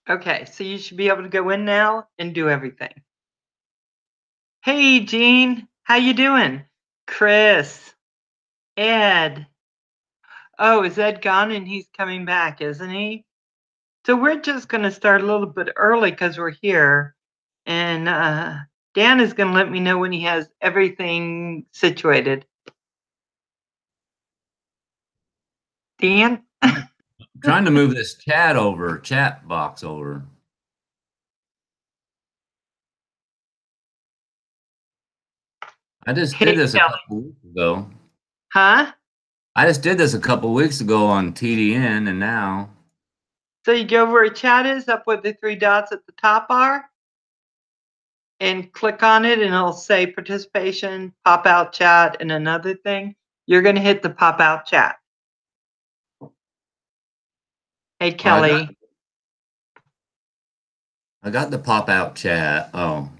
Okay, so you should be able to go in now and do everything. Hey, Jean, how you doing? Chris, Ed. Oh, is Ed gone and he's coming back, isn't he? So we're just going to start a little bit early because we're here. And Dan is going to let me know when he has everything situated. Dan? Trying to move this chat box over. I just Hey, did this a Kelly. couple weeks ago. Huh? I just did this a couple weeks ago on TDN, and now So you go where chat is, up where the three dots at the top are, and click on it, and it'll say participation, pop out chat, and another thing. You're going to hit the pop out chat. Hey, oh, Kelly. I got the pop out chat. Oh,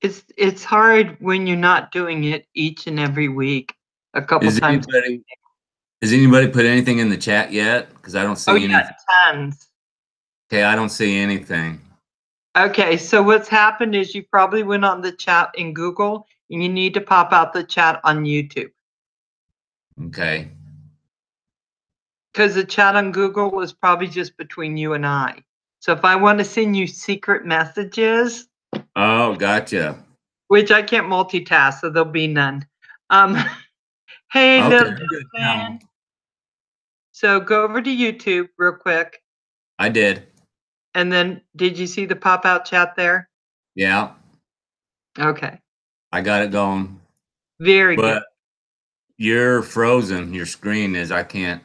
It's hard when you're not doing it each and every week, a couple is times. anybody has anybody put anything in the chat yet? Because I don't Oh see yeah, anything. tons. Okay, I don't see anything. Okay, so what's happened is you probably went on the chat in Google and you need to pop out the chat on YouTube. Okay. Because the chat on Google is probably just between you and I. So if I want to send you secret messages, Oh, gotcha. which I can't multitask, so there'll be none. Um, hey, Okay, little I'm good now. fan. So go over to YouTube real quick. I did. And then did you see the pop out chat there? Yeah, Okay. I got it going. Very good. But you're frozen. Your screen is. I can't.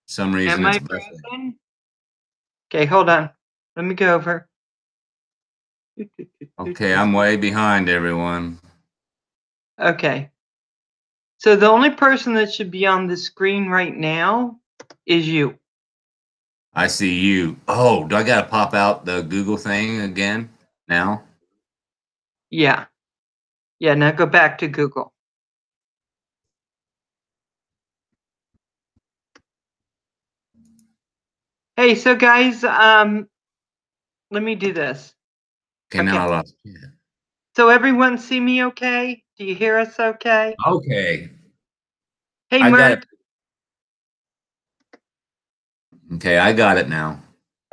Some reason Am it's I buffering. frozen? Okay, hold on. Let me go over. Okay, I'm way behind everyone. Okay. So the only person that should be on the screen right now is you. I see you. Oh, do I gotta pop out the Google thing again now? Yeah. Yeah, now go back to Google. Hey, so guys, let me do this. Okay, now Okay. I lost you. So everyone see me okay? Do you hear us okay? Okay, Hey, I got it. Mert. Okay, I got it now.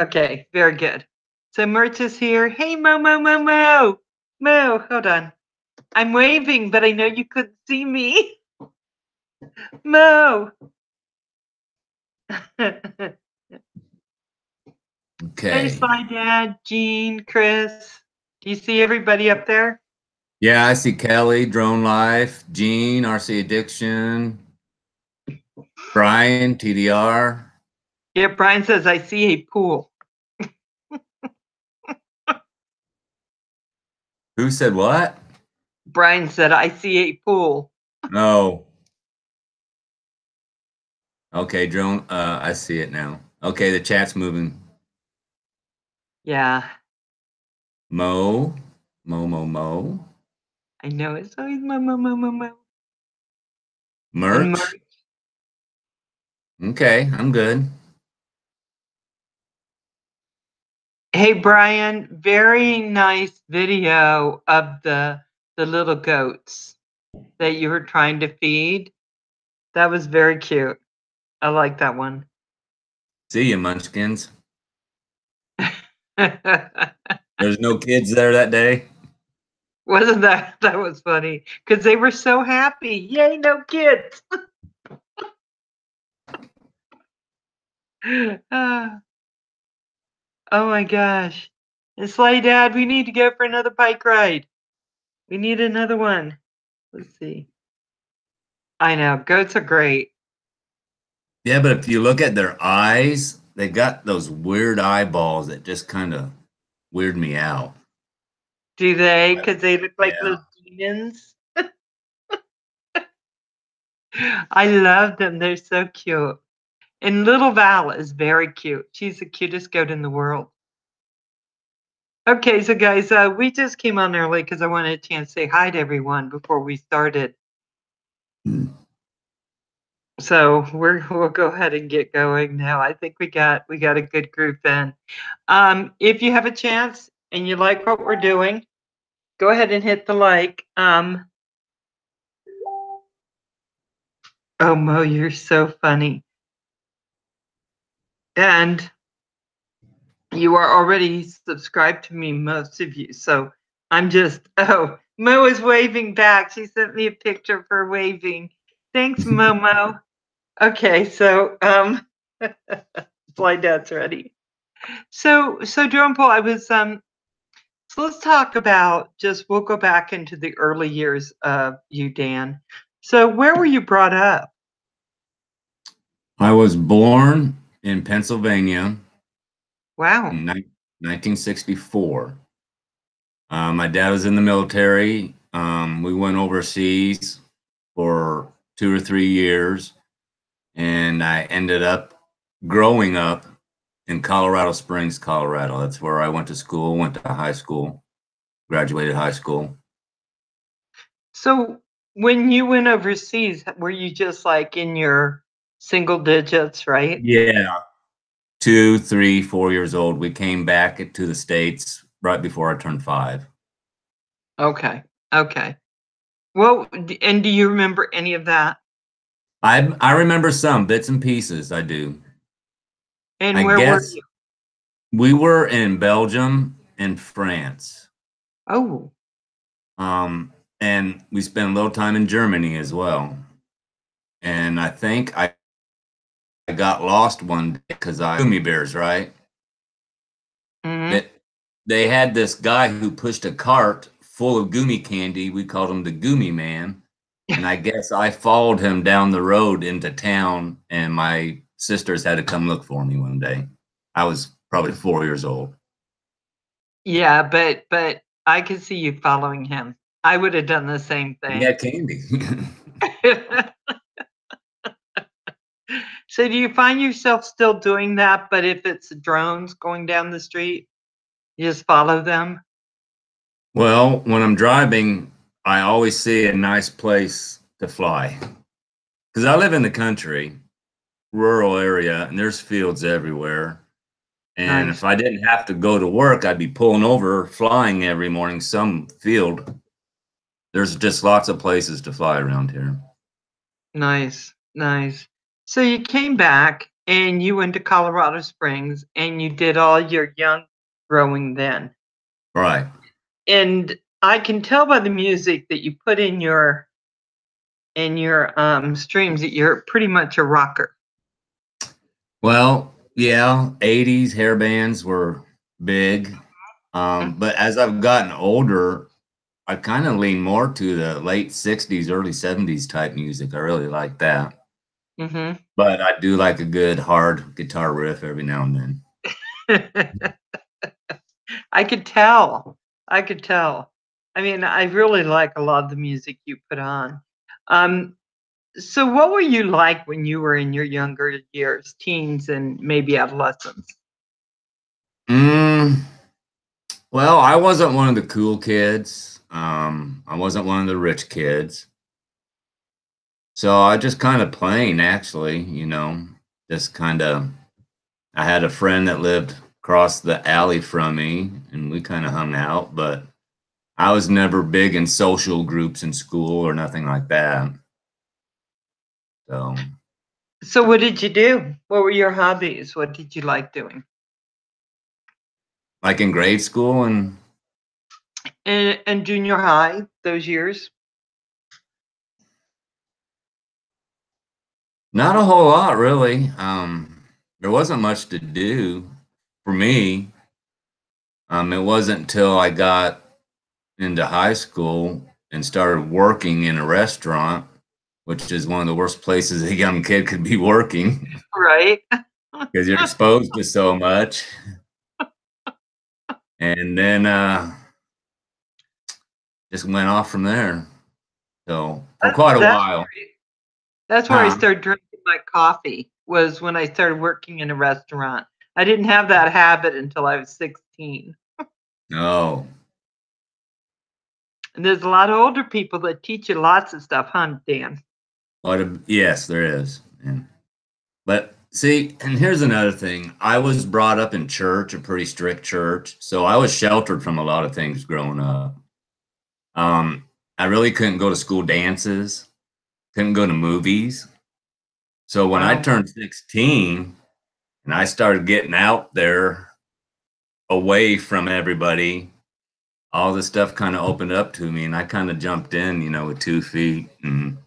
Okay, very good. So Mert is here. Hey, Mo, Mo, Mo, Mo. Mo, hold on. I'm waving, but I know you couldn't see me. Mo. Hey, Okay. Sly Dad, Jean, Chris. Do you see everybody up there? Yeah, I see Kelly, Drone Life, Gene, RC Addiction, Brian, TDR. Yeah, Brian says, I see a pool. Who said what? Brian said, I see a pool. No. Okay, Drone. I see it now. Okay, the chat's moving. Yeah, Mo, Mo. I know. It's always Mo, Mo, Mo, Mo, Mo. And Mert. Merch. Okay, I'm good. Hey, Brian, very nice video of the little goats that you were trying to feed. That was very cute. I like that one. See you, Munchkins. There's no kids there that day. Wasn't that was funny? Because they were so happy. Yay, no kids. Ah, oh my gosh. And Slay Dad, we need to go for another bike ride. We need another one. Let's see. I know, goats are great. Yeah, but if you look at their eyes, they got those weird eyeballs that just kind of weird me out. Do they? Because they look like Yeah. little demons. I love them. They're so cute. And little Val is very cute. She's the cutest goat in the world. Okay, so guys, we just came on early because I wanted a chance to say hi to everyone before we started. Mm. So we'll go ahead and get going now. I think we got a good group in. If you have a chance and you like what we're doing, go ahead and hit the like. Oh, Mo, you're so funny. And you are already subscribed to me, most of you. So I'm just, oh, Mo is waving back. She sent me a picture of her waving. Thanks, Momo. Okay, so Fly Dad's ready. So Drumple, I was so let's talk about we'll go back into the early years of you, Dan. So where were you brought up? I was born in Pennsylvania Wow. in 1964. My dad was in the military. We went overseas for 2 or 3 years, and I ended up growing up in Colorado Springs, Colorado. That's where I went to school, went to high school, graduated high school. So when you went overseas, were you just like in your single digits, right? Yeah, 2, 3, 4 years old. We came back to the States right before I turned 5. Okay. Okay. Well, and do you remember any of that? I remember some bits and pieces. I do. I And where were guess you? we were in Belgium and France. Oh, Um, and we spent a little time in Germany as well. And I think I got lost one day because I gummy bears, right? mm-hmm. That they had this guy who pushed a cart full of gummy candy. We called him the Gummy Man. And I guess I followed him down the road into town, and my sisters had to come look for me one day. I was probably 4 years old. Yeah, but I could see you following him. I would have done the same He thing. had candy. So do you find yourself still doing that, but if it's drones going down the street, you just follow them? Well, when I'm driving, I always see a nice place to fly because I live in the country, rural area, and there's fields everywhere. And Nice, if I didn't have to go to work, I'd be pulling over, flying every morning, some field. There's just lots of places to fly around here. nice, nice. So you came back and you went to Colorado Springs and you did all your young growing then. Right. And I can tell by the music that you put in your streams that you're pretty much a rocker. Well, yeah, 80s hair bands were big. Mm. But as I've gotten older, I kind of lean more to the late 60s, early 70s type music. I really like that. Mhm. But I do like a good hard guitar riff every now and then. I could tell. I could tell. I mean, I really like a lot of the music you put on. Um, so what were you like when you were in your younger years, teens and maybe adolescence? Mm, well, I wasn't one of the cool kids. I wasn't one of the rich kids. So I just kind of plain, actually, just kind of. I had a friend that lived across the alley from me, and we kind of hung out, but I was never big in social groups in school or nothing like that. So, So what did you do? What were your hobbies? What did you like doing? like in grade school, and And junior high, those years? not a whole lot really. There wasn't much to do for me. It wasn't until I got into high school and started working in a restaurant, which is one of the worst places a young kid could be working Right. because you're exposed to so much. And then just went off from there. So for quite a That's while. That's where I Huh? started drinking my coffee, was when I started working in a restaurant. I didn't have that habit until I was 16. No. And there's a lot of older people that teach you lots of stuff, huh, Dan? Yes, there is. But see, and here's another thing. I was brought up in church, a pretty strict church, so I was sheltered from a lot of things growing up. I really couldn't go to school dances, couldn't go to movies. So when I Wow. turned 16 and I started getting out there away from everybody, all this stuff kind of opened up to me, and I kind of jumped in, with 2 feet, and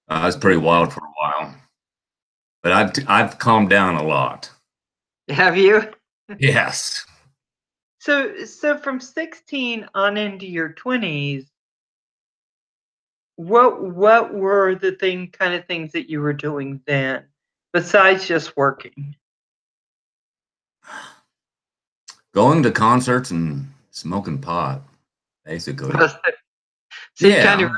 I was pretty wild for a while. But I've calmed down a lot. Have you? Yes. So from 16 on into your 20s, what were the kind of things that you were doing then besides just working? Going to concerts and smoking pot, basically. So Yeah. you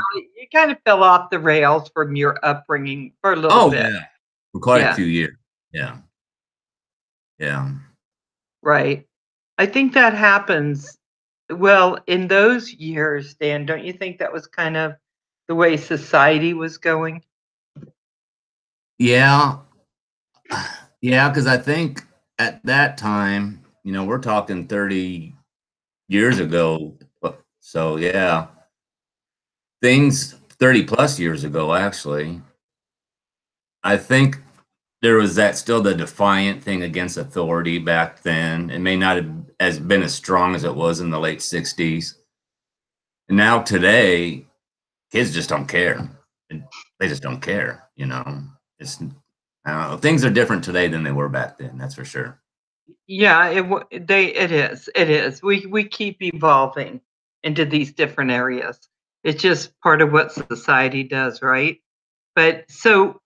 kind of fell off the rails from your upbringing for a little Oh, bit. yeah. For quite a Yeah, few years. Yeah. Yeah. right. I think that happens well in those years, Dan. Don't you think that was kind of the way society was going? Yeah. Yeah, because I think at that time, we're talking 30 years ago. So, yeah, things 30 plus years ago, actually. I think there was that still the defiant thing against authority back then. It may not have as been as strong as it was in the late 60s. And now today, kids just don't care. They just don't care, It's I don't know. Things are different today than they were back then, that's for sure. Yeah, it is. We keep evolving into these different areas. It's just part of what society does, right? But so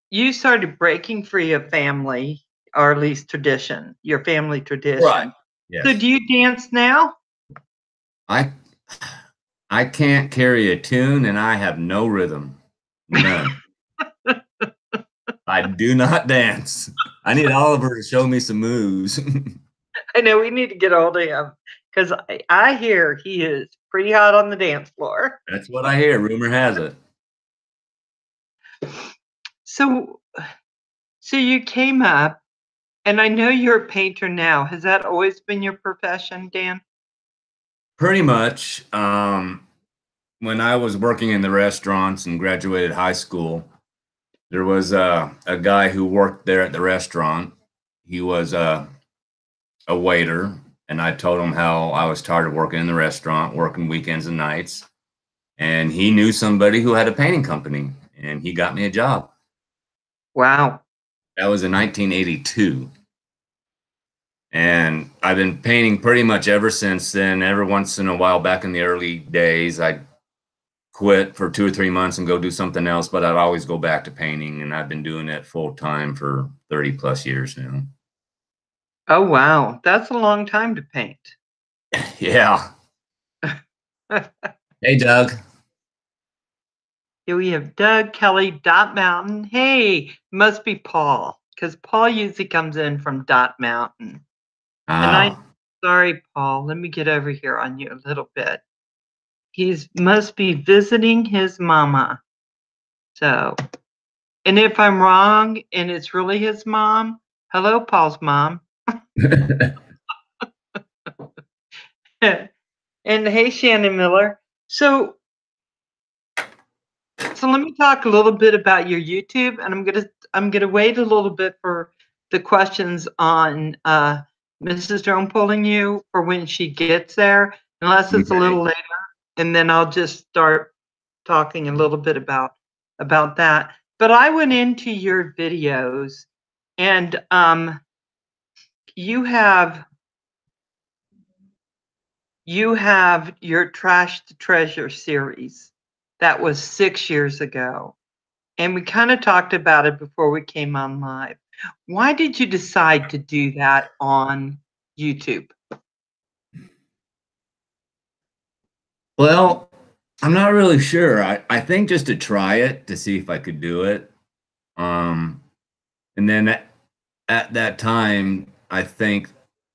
you started breaking free of family, or at least tradition, your family Right. tradition. So Yes. do you dance now? I I can't carry a tune and I have no rhythm. None. I do not dance. I need Oliver to show me some moves. I know we need to get hold of him because I hear he is pretty hot on the dance floor. That's what I hear. Rumor has it. So so you came up, and I know you're a painter now. Has that always been your profession, Dan? Pretty much. When I was working in the restaurants and graduated high school, there was a guy who worked there at the restaurant. He was a waiter, and I told him how I was tired of working in the restaurant, working weekends and nights. And he knew somebody who had a painting company, and he got me a job. Wow. That was in 1982. And I've been painting pretty much ever since then. Every once in a while, back in the early days, I'd quit for 2 or 3 months and go do something else, but I'd always go back to painting. And I've been doing it full time for 30 plus years now. Oh, wow. That's a long time to paint. Yeah. Hey, Doug. Here we have Doug Kelly, Dot Mountain. Hey, must be Paul, because Paul usually comes in from Dot Mountain. And Ah. sorry, Paul, let me get over here on you a little bit. He's must be visiting his mama. So, and if I'm wrong and it's really his mom, hello, Paul's mom. And hey, Shannon Miller. So let me talk a little bit about your YouTube, and I'm gonna wait a little bit for the questions on Mrs. Drone pulling you for when she gets there, unless it's a Okay. little later, and then I'll just start talking a little bit about that. But I went into your videos, and you have you have your Trash to Treasure series that was 6 years ago. And we kind of talked about it before we came on live. Why did you decide to do that on YouTube? Well, I'm not really sure. I think just to try it to see if I could do it. Um, and then at that time, I think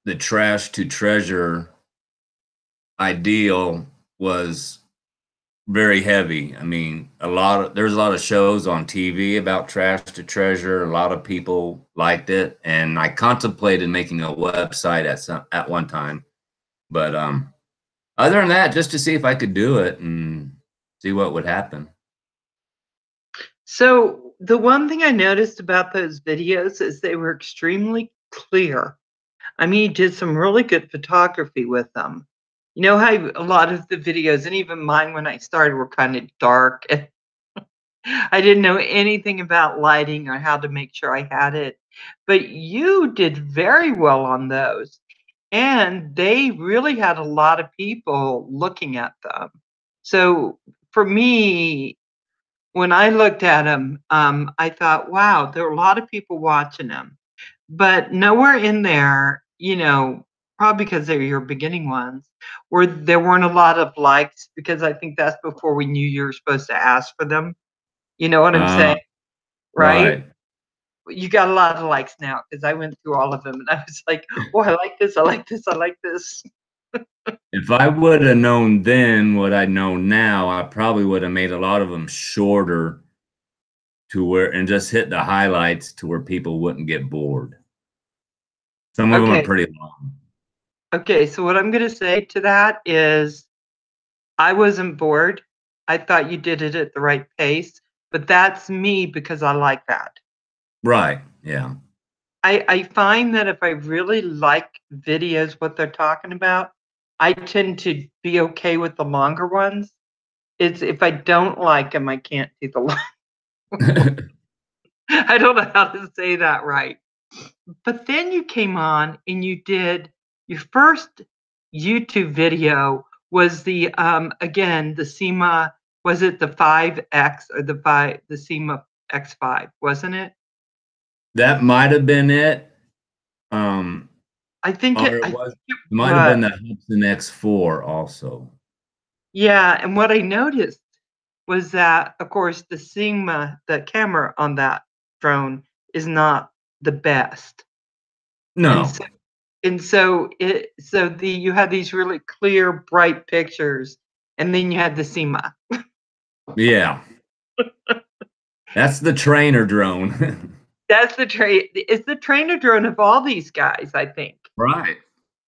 the trash to treasure ideal was very heavy. I mean, there's a lot of shows on TV about Trash to Treasure. A lot of people liked it, and I contemplated making a website at one time. But other than that, just to see if I could do it and see what would happen. So the one thing I noticed about those videos is they were extremely clear. I mean, you did some really good photography with them. You know how a lot of the videos, and even mine when I started, were kind of dark. And I didn't know anything about lighting or how to make sure I had it. But you did very well on those. And they really had a lot of people looking at them. So for me, when I looked at them, I thought, wow, there are a lot of people watching them. But nowhere in there, probably because they're your beginning ones, where there weren't a lot of likes, because I think that's before we knew you were supposed to ask for them. You know what I'm Uh, saying, right? right. You got a lot of likes now because I went through all of them and I was like, oh, I like this, I like this, I like this. If I would have known then what I know now, I probably would have made a lot of them shorter to where and just hit the highlights to where people wouldn't get bored. Some of them are Okay. pretty long. Okay. So what I'm going to say to that is I wasn't bored. I thought you did it at the right pace, but that's me because I like that. Right. Yeah. I find that if I really like videos, what they're talking about, I tend to be okay with the longer ones. It's if I don't like them, I can't see the long. I don't know how to say that right. But then you came on and you did your first YouTube video was the again the SEMA, was it the 5X or the SEMA X5, wasn't it? That might have been it. Um, or I it think was it it might have was. been the Hudson X4 also. Yeah, and what I noticed was that of course the SEMA, the camera on that drone is not the best. And No. so you had these really clear, bright pictures, and then you had the SEMA. Yeah. That's the trainer drone. That's it's the trainer drone of all these guys, I think. Right.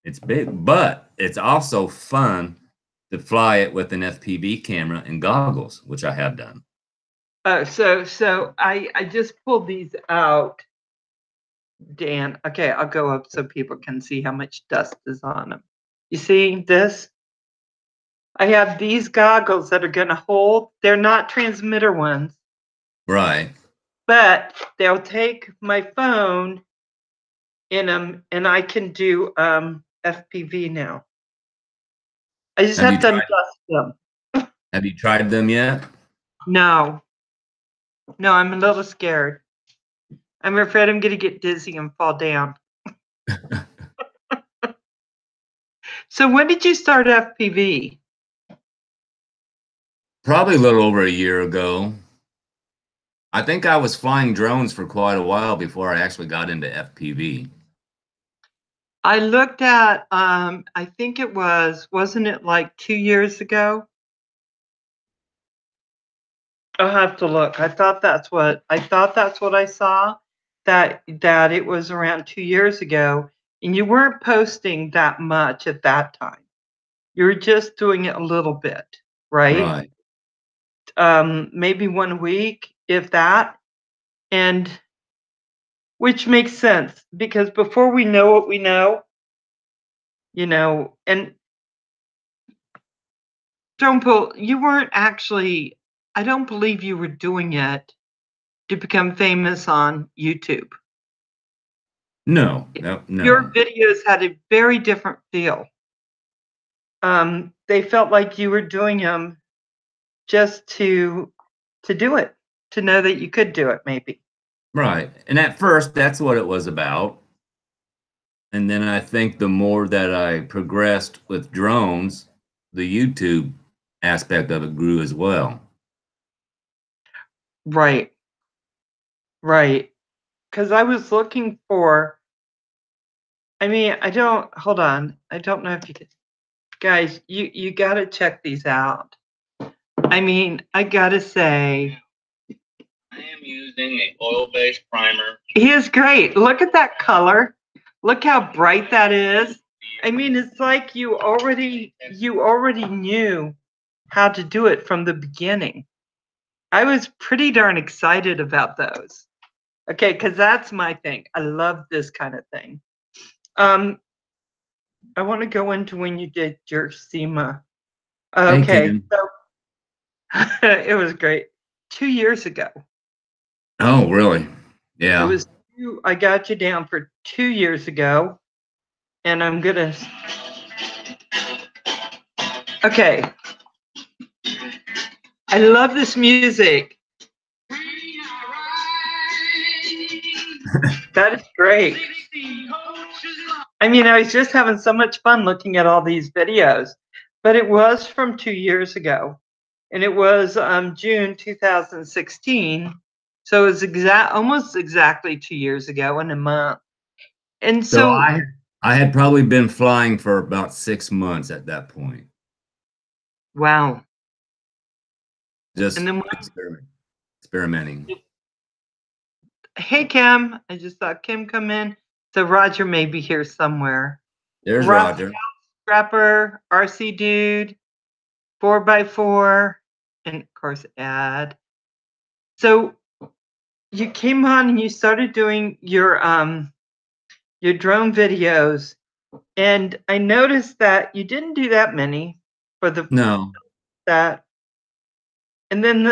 It's big, but it's also fun to fly it with an FPV camera and goggles, which I have done. So I just pulled these out, Dan. Okay, I'll go up so people can see how much dust is on them. You see this? I have these goggles that are going to hold. They're not transmitter ones, Right. but they'll take my phone in them, and I can do FPV now. I just Have have you to tried adjust them. have you tried them yet? No, no, I'm a little scared. I'm afraid I'm going to get dizzy and fall down. So when did you start FPV? Probably a little over a year ago. I think I was flying drones for quite a while before I actually got into FPV. I looked at, I think wasn't it like 2 years ago? I'll have to look. I thought that's what I saw. That it was around 2 years ago, and you weren't posting that much at that time. You were just doing it a little bit, right? Right. Maybe 1 week, if that, and which makes sense because before we know what we know, and you weren't actually. I don't believe you were doing it to become famous on YouTube. No, no, Your no. videos had a very different feel. They felt like you were doing them just to do it, to know that you could do it, maybe. Right. And at first, that's what it was about. And then I think the more that I progressed with drones, the YouTube aspect of it grew as well. Right, right. Because I was looking for. I mean, I don't. Hold on. I don't know if you could. Guys, you got to check these out. I mean, I gotta say, I am using a oil-based primer. he is great. Look at that color. Look how bright that is. I mean, it's like you already knew how to do it from the beginning. I was pretty darn excited about those. Okay, because that's my thing. I love this kind of thing. I want to go into when you did your SEMA. Hey, Okay, Ken. so it was great. 2 years ago. Oh, really? It Yeah. was I got you down for 2 years ago, and I'm gonna. Okay, I love this music. That is great. I mean, I was just having so much fun looking at all these videos, but it was from 2 years ago, and it was June 2016. So it's almost exactly 2 years ago in a month. And So so, I had probably been flying for about 6 months at that point. wow. And Just then, experimenting. hey, Kim, I just saw Kim come in. So Roger may be here somewhere. There's Rough Roger. Scrapper, RC Dude, 4x4, and of course, Ad. So you came on and you started doing your drone videos, and I noticed that you didn't do that many for No. that, and then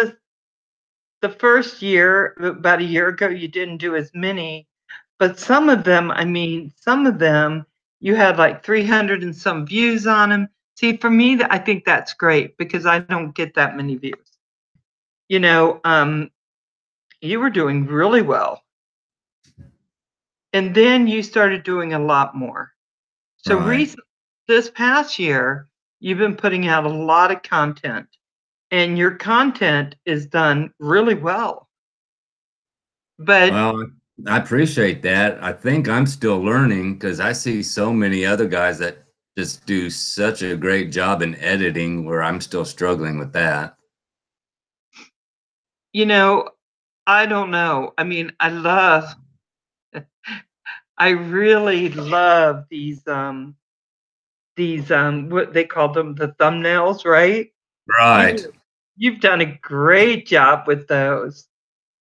the first year, about a year ago, you didn't do as many, but some of them, I mean, some of them you had like 300 and some views on them. See, for me, I think that's great because I don't get that many views. You know, you were doing really well. And then you started doing a lot more. So Right. this past year, you've been putting out a lot of content, and your content is done really well. But Well, I appreciate that. I think I'm still learning because I see so many other guys that just do such a great job in editing where I'm still struggling with that. you know, I don't know. I mean, I really love these what they call them, the thumbnails, right? Right. You you've done a great job with those.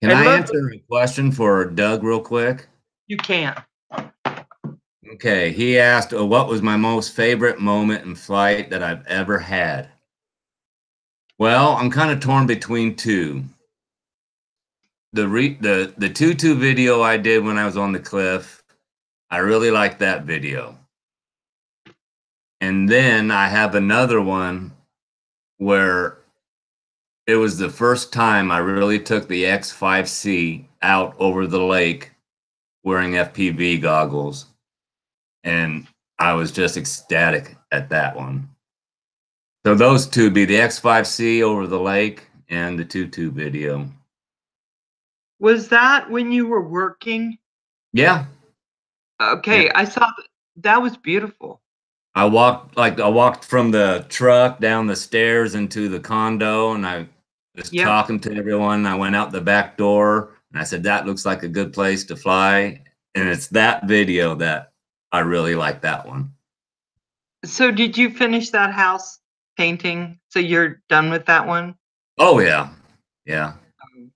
Can I I love answer a question for Doug real quick? you can. Okay, he asked, what was my most favorite moment in flight that I've ever had? Well, I'm kind of torn between two. The tutu video I did when I was on the cliff, I really liked that video. And then I have another one where it was the first time I really took the X5C out over the lake wearing FPV goggles, and I was just ecstatic at that one. So those two would be the X5C over the lake and the tutu video. Was that when you were working? Yeah, yeah. Okay, I saw that was beautiful. I walked from the truck down the stairs into the condo, and I was Yep. talking to everyone. I went out the back door and I said, that looks like a good place to fly. And it's that video that I really like that one. So did you finish that house painting? So you're done with that one? Oh yeah. Yeah.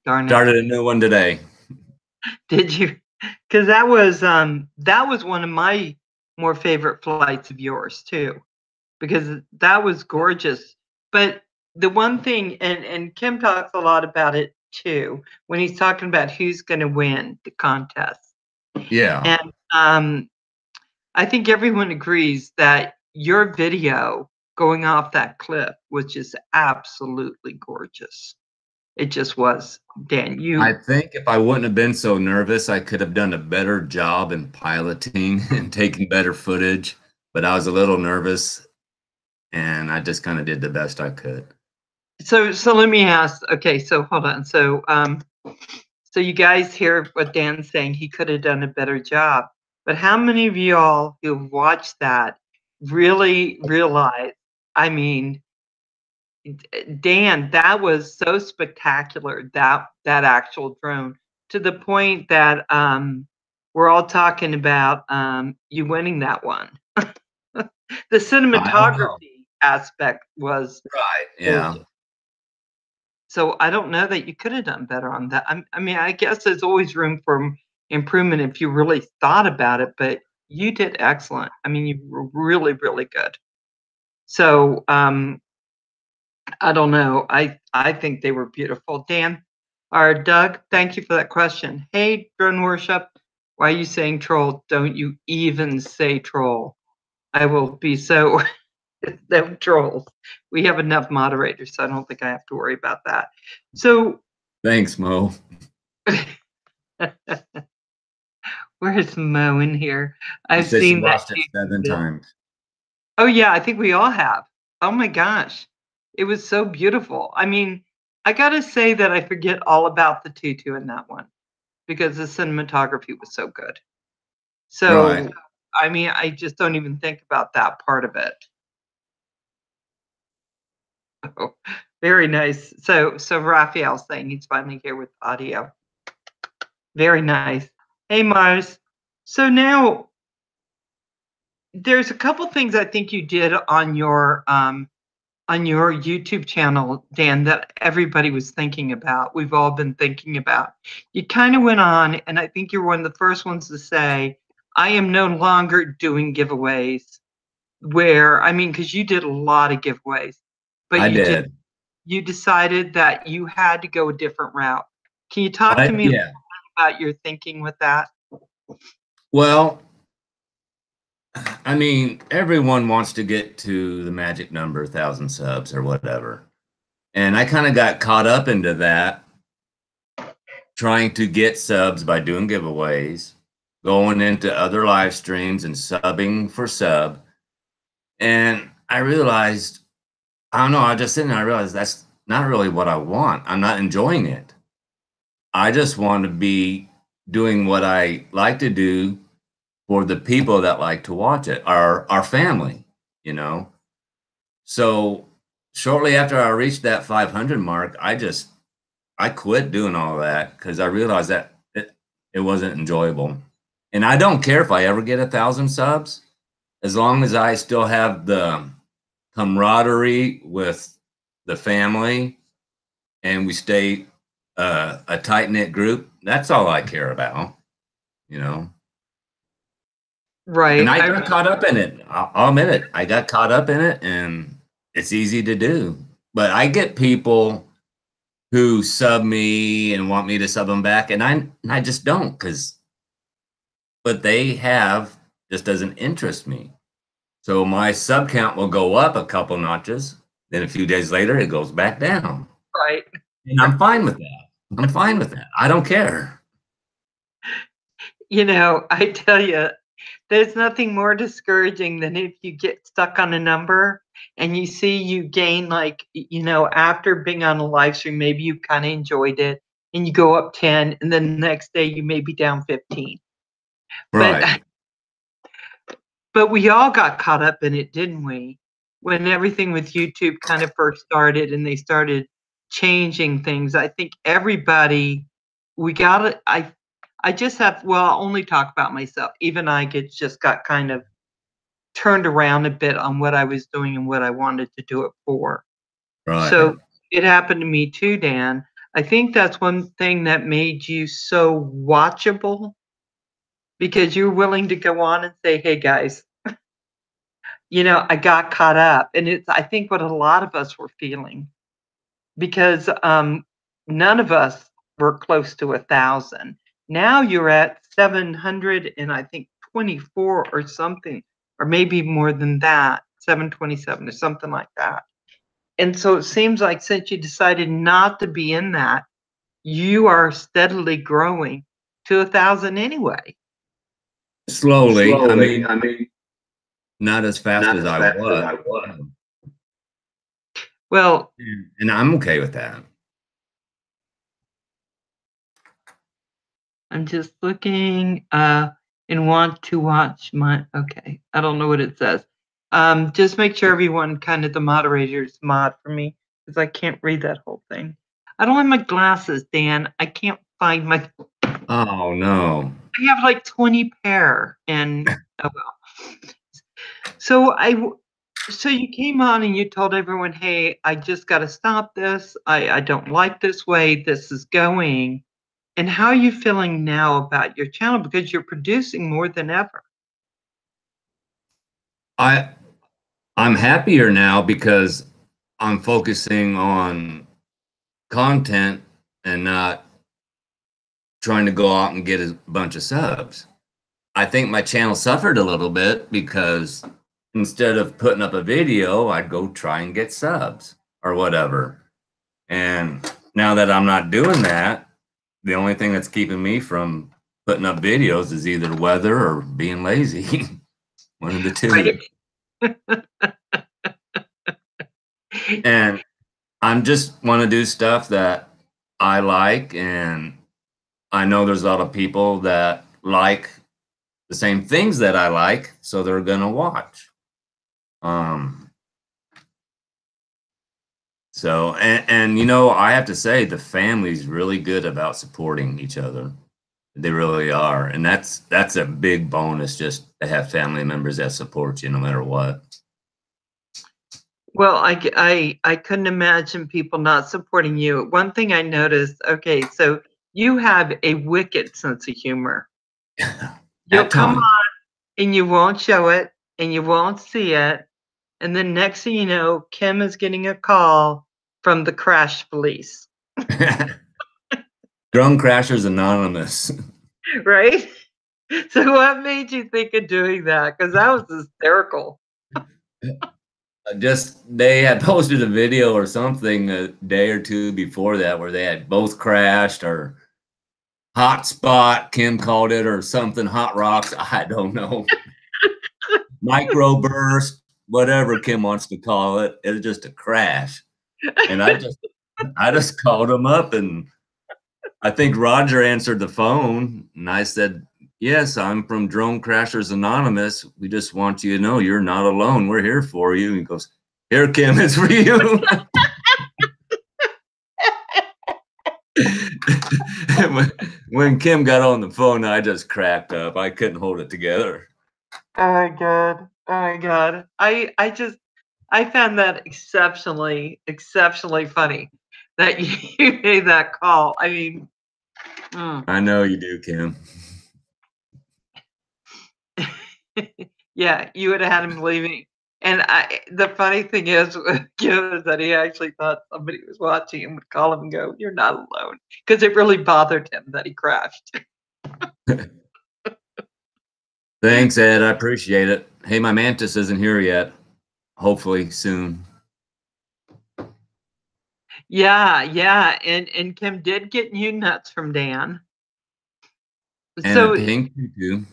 Darn it. Started a new one today. Did you? Because that was one of my more favorite flights of yours too, because that was gorgeous. But the one thing, and Kim talks a lot about it too, when he's talking about who's going to win the contest, Yeah. and I think everyone agrees that your video going off that cliff was just absolutely gorgeous. It just was, Dan. I think if I wouldn't have been so nervous, I could have done a better job in piloting and taking better footage. But I was a little nervous and I just kind of did the best I could. So let me ask. Okay, so hold on. So you guys hear what Dan's saying? He could have done a better job. But how many of y'all who've watched that really realize? I mean, Dan, that was so spectacular, that actual drone, to the point that, we're all talking about, you winning that one. The I don't know. cinematography aspect was Right, yeah. gorgeous. So I don't know that you could have done better on that. I mean, I guess there's always room for improvement if you really thought about it, but you did excellent. I mean, you were really, really good. So I don't know. I think they were beautiful. Dan or Doug, thank you for that question. Hey, drone worship, why are you saying troll? Don't you even say troll. I will be so no trolls. We have enough moderators, so I don't think I have to worry about that. So Thanks, Mo. where's Mo in here? She I've said she seen that watched it 7 too. times. Oh yeah, I think we all have. Oh my gosh. It was so beautiful. I mean, I gotta say that I forget all about the tutu in that one because the cinematography was so good. Right. So, I mean, I just don't even think about that part of it. Oh, very nice. So Raphael's saying he's finally here with audio. Very nice. Hey Mars. So now there's a couple things I think you did on your YouTube channel, Dan, that everybody was thinking about. We've all been thinking about. You kind of went on, and I think you're one of the first ones to say, I am no longer doing giveaways. Where, I mean, because you did a lot of giveaways, but I did. you decided that you had to go a different route. Can you talk to me Yeah. about your thinking with that? Well, I mean, everyone wants to get to the magic number, 1,000 subs or whatever. And I kind of got caught up into that, trying to get subs by doing giveaways, going into other live streams and subbing for sub. And I realized, I don't know, I just sitting there, I realized that's not really what I want. I'm not enjoying it. I just want to be doing what I like to do for the people that like to watch it, our family, you know. So shortly after I reached that 500 mark, I quit doing all that because I realized that it wasn't enjoyable. And I don't care if I ever get 1,000 subs, as long as I still have the camaraderie with the family and we stay a tight knit group. That's all I care about, you know. And Right. I got caught up in it. I'll admit it. I got caught up in it, and it's easy to do. But I get people who sub me and want me to sub them back, and I just don't, because what they have just doesn't interest me. So my sub count will go up a couple notches. Then a few days later, it goes back down, Right. and I'm fine with that. I'm fine with that. I don't care. You know, I tell you, there's nothing more discouraging than if you get stuck on a number and you see you gain, like, you know, after being on a live stream, maybe you kind of enjoyed it and you go up 10 and then the next day you may be down 15. But Right. but we all got caught up in it, didn't we? When everything with YouTube kind of first started and they started changing things. I think everybody we got it. I just have, well, I'll only talk about myself. Even I just got kind of turned around a bit on what I was doing and what I wanted to do it for. Right. So it happened to me too, Dan. I think that's one thing that made you so watchable because you're willing to go on and say, "Hey guys, you know, I got caught up." And it's, I think, what a lot of us were feeling because none of us were close to 1,000. Now you're at 700 and I think 24 or something, or maybe more than that, 727 or something like that. And so it seems like since you decided not to be in that, you are steadily growing to 1,000 anyway. Slowly. I Slowly. mean, I mean, not as fast not as as I fast as was. I was. Well, And I'm okay with that. I'm just looking and want to watch my, okay, I don't know what it says. Just make sure everyone, kind of the moderators mod for me. because I can't read that whole thing. I don't have my glasses, Dan. I can't find my. Oh no. I have like 20 pair, and oh well. So so you came on and you told everyone, "Hey, I just got to stop this. I don't like this way this is going." And how are you feeling now about your channel because you're producing more than ever? I I'm happier now because I'm focusing on content and not trying to go out and get a bunch of subs. I think my channel suffered a little bit because instead of putting up a video, I'd go try and get subs or whatever. And now that I'm not doing that, the only thing that's keeping me from putting up videos is either weather or being lazy. One of the two. And I'm just want to do stuff that I like, and I know there's a lot of people that like the same things that I like, so they're gonna watch. Um, so and you know, I have to say the family's really good about supporting each other. They really are, and that's a big bonus just to have family members that support you no matter what. Well, I couldn't imagine people not supporting you. One thing I noticed, okay, so you have a wicked sense of humor. You'll At come times. on and you won't show it and you won't see it. And then next thing you know, Kim is getting a call from the crash police, Drone Crashers Anonymous. right? So what made you think of doing that? Because that was hysterical. Just they had posted a video or something a day or two before that where they had both crashed or hot spot, Kim called it, or something, hot rocks. I don't know. Microburst, whatever Kim wants to call it. It's just a crash. And I just called him up, and I think Roger answered the phone, and I said, "Yes, I'm from Drone Crashers Anonymous. We just want you to know you're not alone. We're here for you." And he goes, "Here, Kim, it's for you." when Kim got on the phone, I just cracked up. I couldn't hold it together. Oh my god. Oh my god. I found that exceptionally funny that you made that call. I mean, mm. I know you do, Kim. Yeah, you would have had him leaving. And the funny thing is, is that he actually thought somebody was watching and would call him and go, "You're not alone," because it really bothered him that he crashed. Thanks, Ed. I appreciate it. Hey, my mantis isn't here yet. Hopefully soon. Yeah, yeah, and Kim did get you nuts from Dan. And a So pink tutu.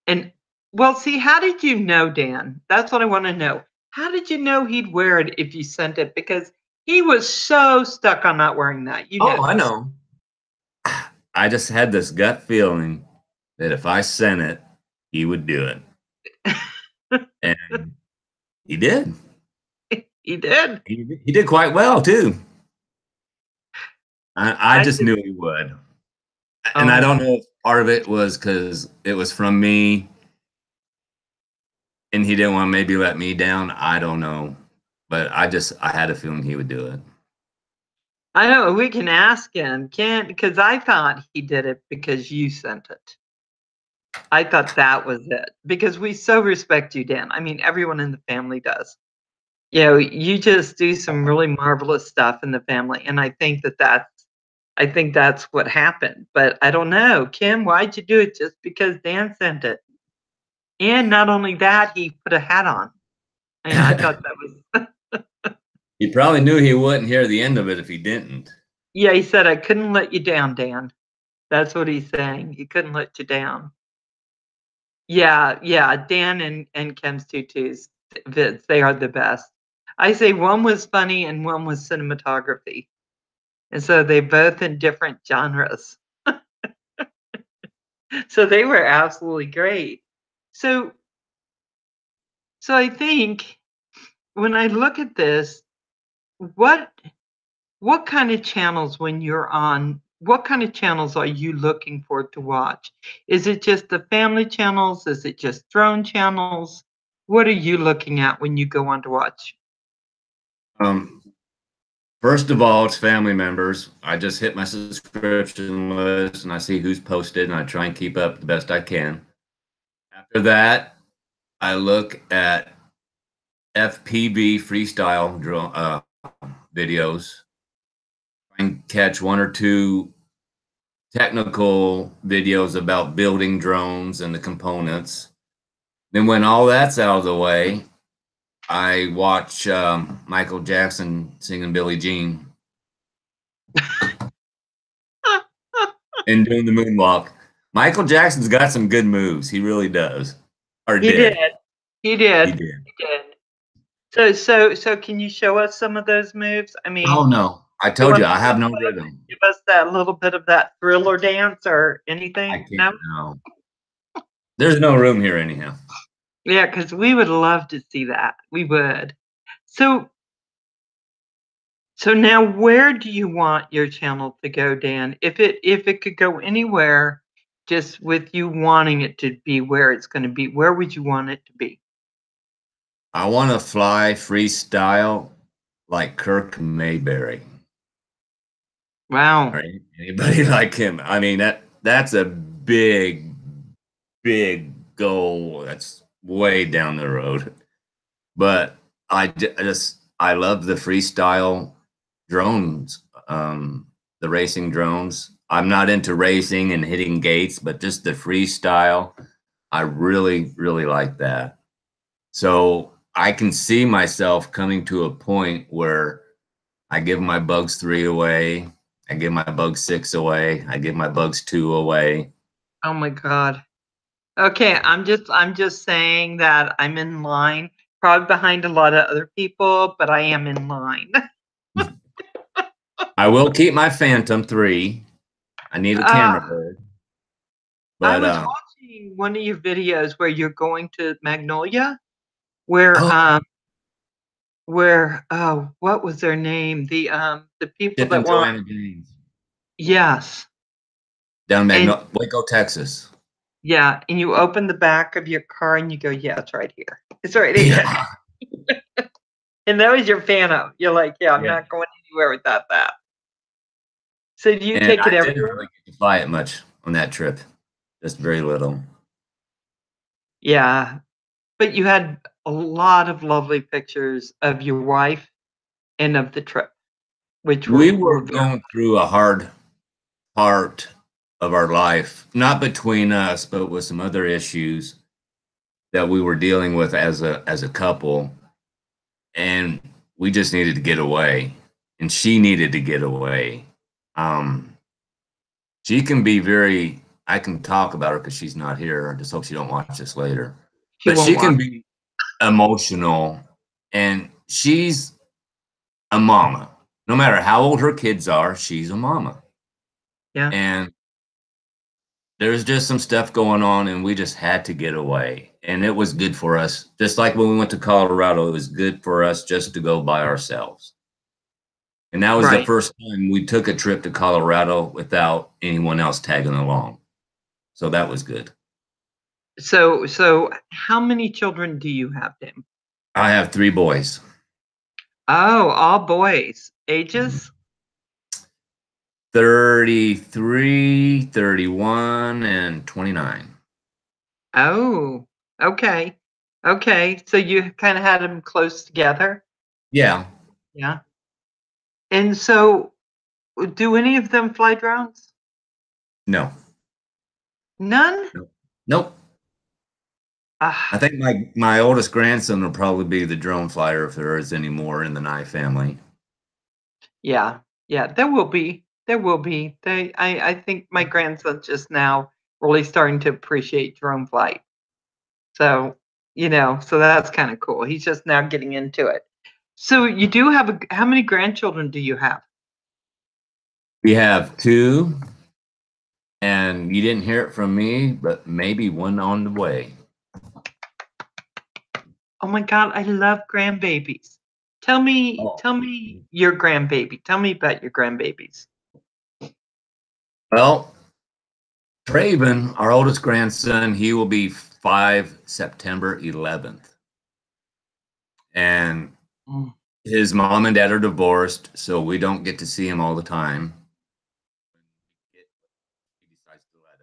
and well, see, how did you know, Dan? That's what I want to know. How did you know he'd wear it if you sent it? Because he was so stuck on not wearing that. You know Oh, I this. know. I just had this gut feeling that if I sent it, he would do it. And he did. He did. He did quite well, too. I I just just knew he would. And I oh don't know if part of it was because it was from me and he didn't want to maybe let me down. I don't know. But I had a feeling he would do it. I know we can ask him, can't because I thought he did it because you sent it. I thought that was it. Because we so respect you, Dan. I mean, everyone in the family does. You know, you just do some really marvelous stuff in the family, and I think that's what happened. But I don't know, Kim, why'd you do it? Just because Dan sent it? And not only that, he put a hat on. Yeah, I thought that was. He probably knew he wouldn't hear the end of it if he didn't. Yeah, he said, "I couldn't let you down, Dan." That's what he's saying. He couldn't let you down. Yeah, yeah, Dan and Kim's tutus vids, they are the best. I say one was funny and one was cinematography, and so they both in different genres. So they were absolutely great. So so I think when I look at this, what what kind of channels when you're on what kind of channels are you looking for to watch? Is it just the family channels? Is it just drone channels? What are you looking at when you go on to watch? Um, First of all, it's family members. I just hit my subscription list and I see who's posted and I try and keep up the best I can. After that, I look at FPV freestyle videos. I can catch one or two technical videos about building drones and the components. Then, when all that's out of the way, I watch Michael Jackson singing Billie Jean and doing the moonwalk. Michael Jackson's got some good moves. He really does. Or He did. did. He He did. did. He did. So can you show us some of those moves? I Oh mean, no. I you told want you I to have no rhythm. give us that little bit of that Thriller dance or I anything? can't No? no. There's no room here anyhow. Yeah, because we would love to see that. We would. So so now where do you want your channel to go, Dan? If it could go anywhere, just with you wanting it to be where it's gonna be, where would you want it to be? I want to fly freestyle like Kirk Mayberry. Wow. Right? Anybody like him? I mean that's a big, big goal. That's way down the road. But I love the freestyle drones, the racing drones. I'm not into racing and hitting gates, but just the freestyle. I really, really like that. So I can see myself coming to a point where I give my bugs 3 away, I give my bugs 6 away, I give my bugs 2 away. Oh my god. Okay, I'm just saying that I'm in line, probably behind a lot of other people, but I am in line. I will keep my Phantom 3. I need a Uh, camera bird, I but was watching one of your videos where you're going to Magnolia, where oh, what was their name? The people Chip that and want Joanna Gaines yes. down in And Waco, Texas. yeah, and you open the back of your car and you go, yeah, it's right here. It's right here. Yeah, And that was your Phantom. You're like, yeah, I'm yeah. not going anywhere without that. So do you And take I it didn't everywhere? really get to fly it much on that trip, just very little. Yeah, but you had a lot of lovely pictures of your wife and of the trip, which We were were very going through a hard part of our life, not between us, but with some other issues that we were dealing with as a couple, and we just needed to get away, and she needed to get away. Um, she can be very. I can talk about her because she's not here. I just hope she don't watch this later. she But won't she want. can be emotional, and she's a mama. No matter how old her kids are, she's a mama. Yeah, And there's just some stuff going on, and we just had to get away. And it was good for us. Just like when we went to Colorado, it was good for us just to go by ourselves. And that was the right. first time we took a trip to Colorado without anyone else tagging along. So that was good. So how many children do you have, Tim? I have 3 boys. Oh, all boys. Ages? 33, 31, and 29. Oh, okay. Okay. So you kind of had them close together? Yeah. Yeah. And so do any of them fly drones? No. None? Nope. Nope. I Ah, think my oldest grandson will probably be the drone flyer if there is any more in the Nye family. yeah. Yeah, there will be. There will be. I think my grandson's just now really starting to appreciate drone flight. So, so that's kind of cool. He's just now getting into it. So you do have how many grandchildren do you have? We have 2, and you didn't hear it from me, but maybe one on the way. Oh my God, I love grandbabies. Oh, tell me your grandbaby. Tell me about your grandbabies. well, Traven, our oldest grandson, he will be 5 September 11th. And Mm. his mom and dad are divorced, so we don't get to see him all the time. He decides to let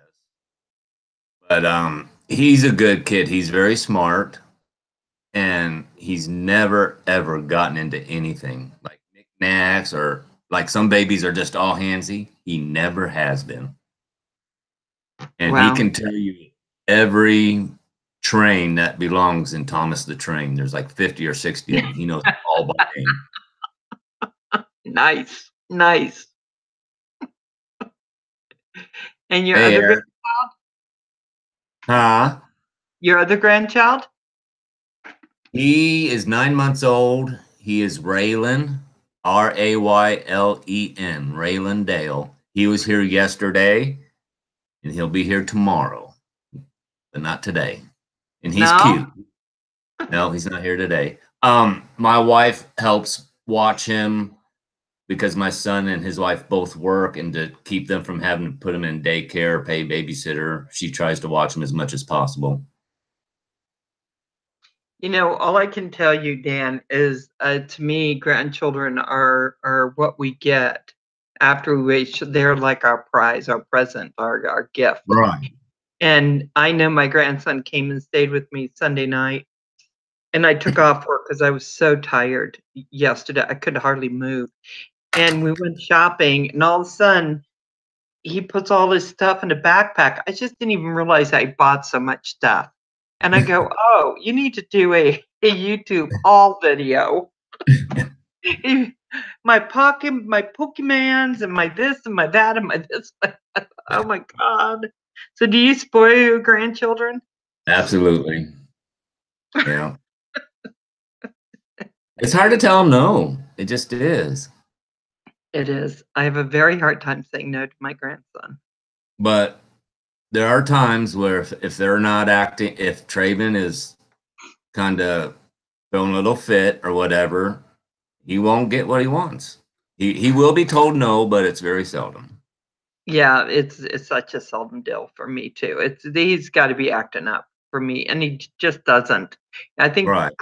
us. But he's a good kid. He's very smart, and he's never ever gotten into anything like knickknacks or like some babies are just all handsy. He never has been, and he Wow. can tell you every train that belongs in Thomas the Train. There's like 50 or 60 of them. He knows all by name. Nice. Nice. And Hey, Eric. Huh? your other grandchild? He is 9 months old. He is Raylan, Raylen, Raylan Dale. He was here yesterday, and he'll be here tomorrow, but not today. And he's No? cute. No, he's not here today. My wife helps watch him because my son and his wife both work, and to keep them from having to put him in daycare, pay babysitter, she tries to watch him as much as possible. You know, all I can tell you, Dan, is to me, grandchildren are what we get after we they're like our prize, our present, our gift. Right. And I know my grandson came and stayed with me Sunday night, and I took off work because I was so tired yesterday. I could hardly move. And we went shopping, and all of a sudden, he puts all his stuff in a backpack. I just didn't even realize I bought so much stuff. And I go, "Oh, you need to do a YouTube haul video." My pocket, my Pokemans, and my this and my that and my this. Oh my god! So, do you spoil your grandchildren? Absolutely. Yeah. It's hard to tell him no. It just is. It is. I have a very hard time saying no to my grandson. But there are times where if they're not acting, if Traven is kind of feeling a little fit or whatever, he won't get what he wants. He will be told no, but it's very seldom. Yeah, it's such a seldom deal for me too. He's got to be acting up for me, and he just doesn't. I think Right.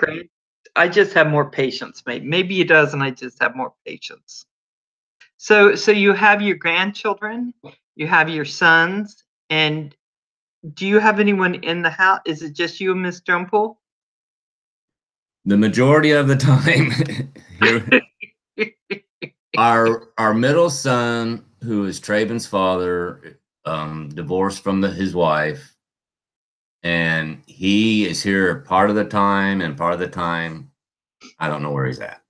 I just have more patience. Maybe he does, and I just have more patience. So you have your grandchildren, you have your sons, and do you have anyone in the house? Is it just you and Miss Jumple? The majority of the time, here our middle son, who is Traven's father, divorced from his wife, and he is here part of the time, and part of the time, I don't know where he's at.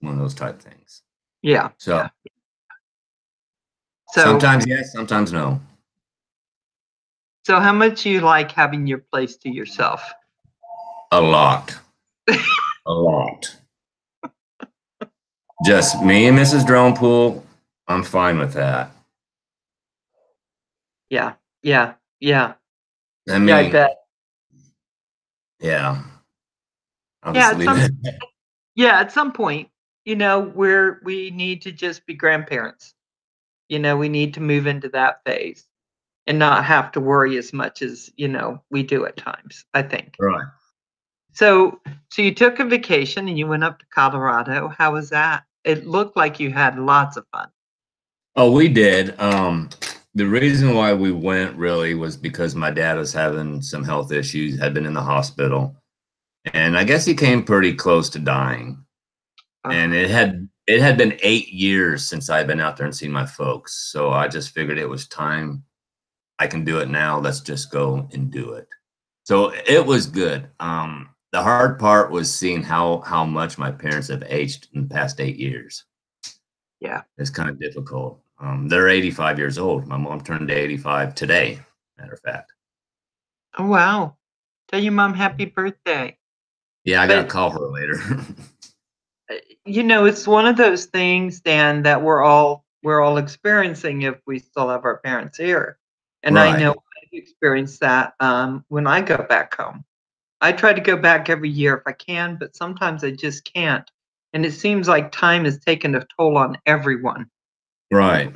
One of those type things. Yeah, So yeah. So sometimes yes, sometimes no. so how much do you like having your place to yourself? A lot. A lot. Just me and Mrs. Dronepool. I'm fine with that. Yeah, yeah, yeah, I yeah. I mean, bet. yeah. I'll Yeah, just at leave some it. yeah, at some point, we need to just be grandparents. We need to move into that phase and not have to worry as much as, we do at times, I think. Right. So you took a vacation and you went up to Colorado. How was that? It looked like you had lots of fun. Oh, we did. The reason why we went really was because my dad was having some health issues, had been in the hospital, and I guess he came pretty close to dying. And Oh, it had been 8 years since I'd been out there and seen my folks. So I just figured it was time. I can do it now. Let's just go and do it. So it was good. The hard part was seeing how much my parents have aged in the past 8 years. yeah. It's kind of difficult. They're 85 years old. My mom turned 85 today, matter of fact. Oh, wow. Tell your mom happy birthday. Yeah, I got to But, call her later. it's one of those things, Dan, that we're all experiencing if we still have our parents here. And I know Right. I've experienced that when I go back home. I try to go back every year if I can, but sometimes I just can't. and it seems like time has taken a toll on everyone. Right.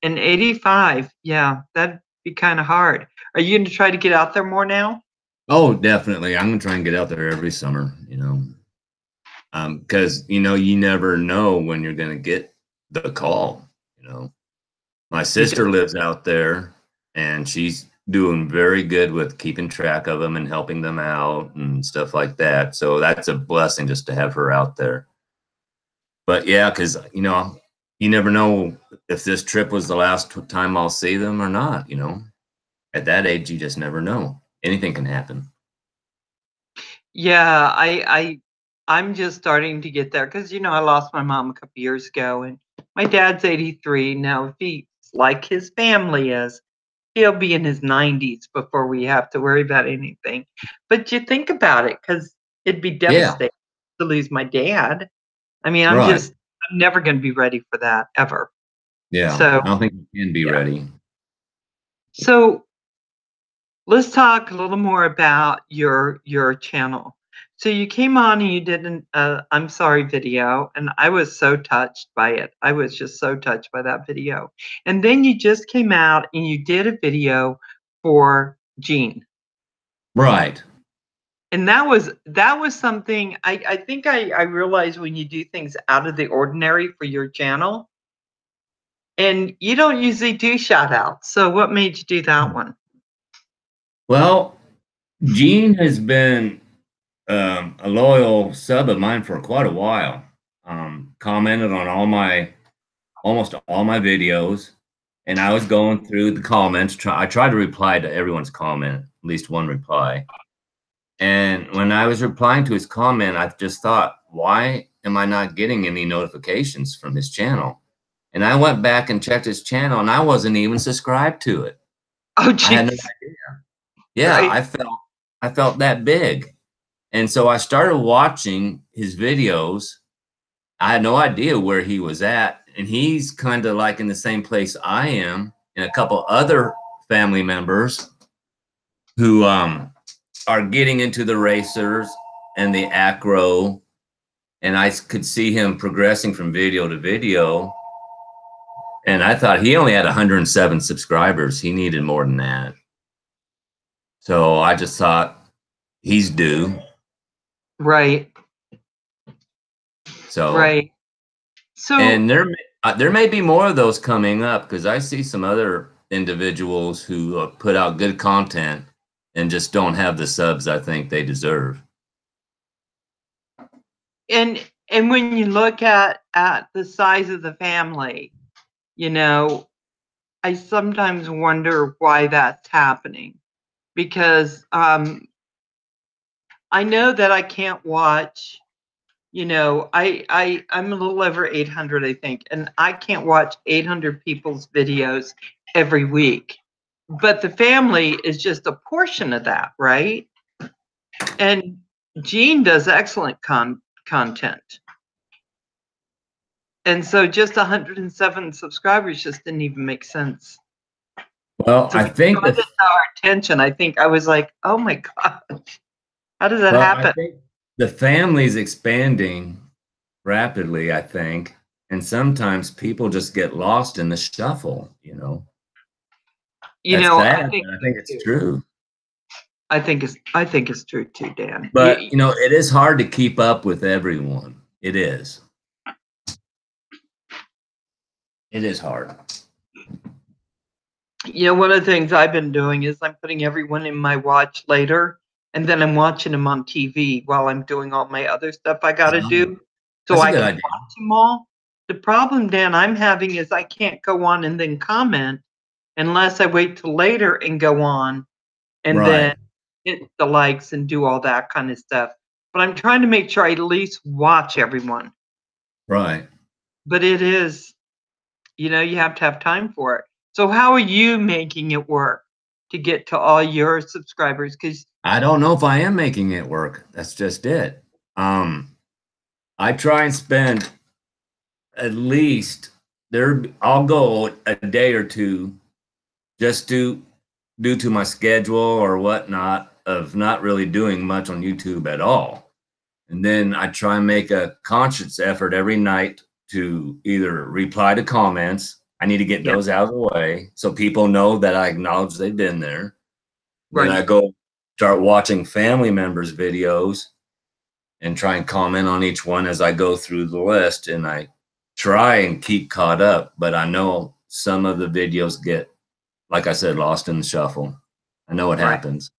And 85, yeah, that'd be kinda hard. Are you gonna try to get out there more now? Oh, definitely. I'm gonna try and get out there every summer, because you never know when you're gonna get the call. My You do. sister lives out there, and she's doing very good with keeping track of them and helping them out and stuff like that. So that's a blessing just to have her out there. But yeah, because you never know if this trip was the last time I'll see them or not. At that age, you just never know. Anything can happen. Yeah, I'm just starting to get there because I lost my mom a couple years ago, and my dad's 83 now. If he's like his family is, he'll be in his 90s before we have to worry about anything. But you think about it, because it'd be Yeah. devastating to lose my dad. I mean, Right. I'm never going to be ready for that ever. Yeah. So I don't think you can be yeah. ready. So let's talk a little more about your channel. So you came on and you did an I'm sorry video, and I was so touched by it. I was just so touched by that video. And then you just came out and you did a video for Gene. Right. And that was something I think I realized when you do things out of the ordinary for your channel, and you don't usually do shout outs. So what made you do that one? Well, Gene has been a loyal sub of mine for quite a while. Commented on almost all my videos, and I was going through the comments. I tried to reply to everyone's comment, at least one reply. And when I was replying to his comment, I just thought, why am I not getting any notifications from his channel? And I went back and checked his channel, and I wasn't even subscribed to it. Oh, I had no jeez. idea. Yeah, Right. I felt that big. And so I started watching his videos. I had no idea where he was at, and he's kind of like in the same place I am, and a couple other family members who are getting into the racers and the acro, and I could see him progressing from video to video. And I thought he only had 107 subscribers. He needed more than that. So I just thought he's due. Right. So Right. So and there may be more of those coming up, because I see some other individuals who put out good content and just don't have the subs I think they deserve. and when you look at the size of the family, you know, I sometimes wonder why that's happening, because I know that I can't watch, I'm a little over 800, I think, and I can't watch 800 people's videos every week. But the family is just a portion of that, right? And Gene does excellent content. And so just 107 subscribers just didn't even make sense. Well, So I when think you brought it to our attention, I think I was like, oh my gosh, how does that I happen? think the family's expanding rapidly, I think, and sometimes people just get lost in the shuffle. That's I sad, think but I think it's too. true. I think it's true too, Dan. But it is hard to keep up with everyone. It is. It is hard. One of the things I've been doing is I'm putting everyone in my watch later, and then I'm watching them on TV while I'm doing all my other stuff I got to do, so That's a I good can idea. watch them all. The problem, Dan, I'm having is I can't go on and then comment unless I wait till later and go on and then Right. hit the likes and do all that kind of stuff. But I'm trying to make sure I at least watch everyone. Right. But it is, you have to have time for it. So how are you making it work to get to all your subscribers? Because I don't know if I am making it work. That's just it. I try and spend at least I'll go a day or two just due to my schedule or whatnot of not really doing much on YouTube at all. And then I try and make a conscious effort every night to either reply to comments. I need to get Yeah. those out of the way so people know that I acknowledge they've been there. Then I Right. go start watching family members' videos and try and comment on each one as I go through the list. And I try and keep caught up, but I know some of the videos get, like I said, lost in the shuffle. I know it Right. happens.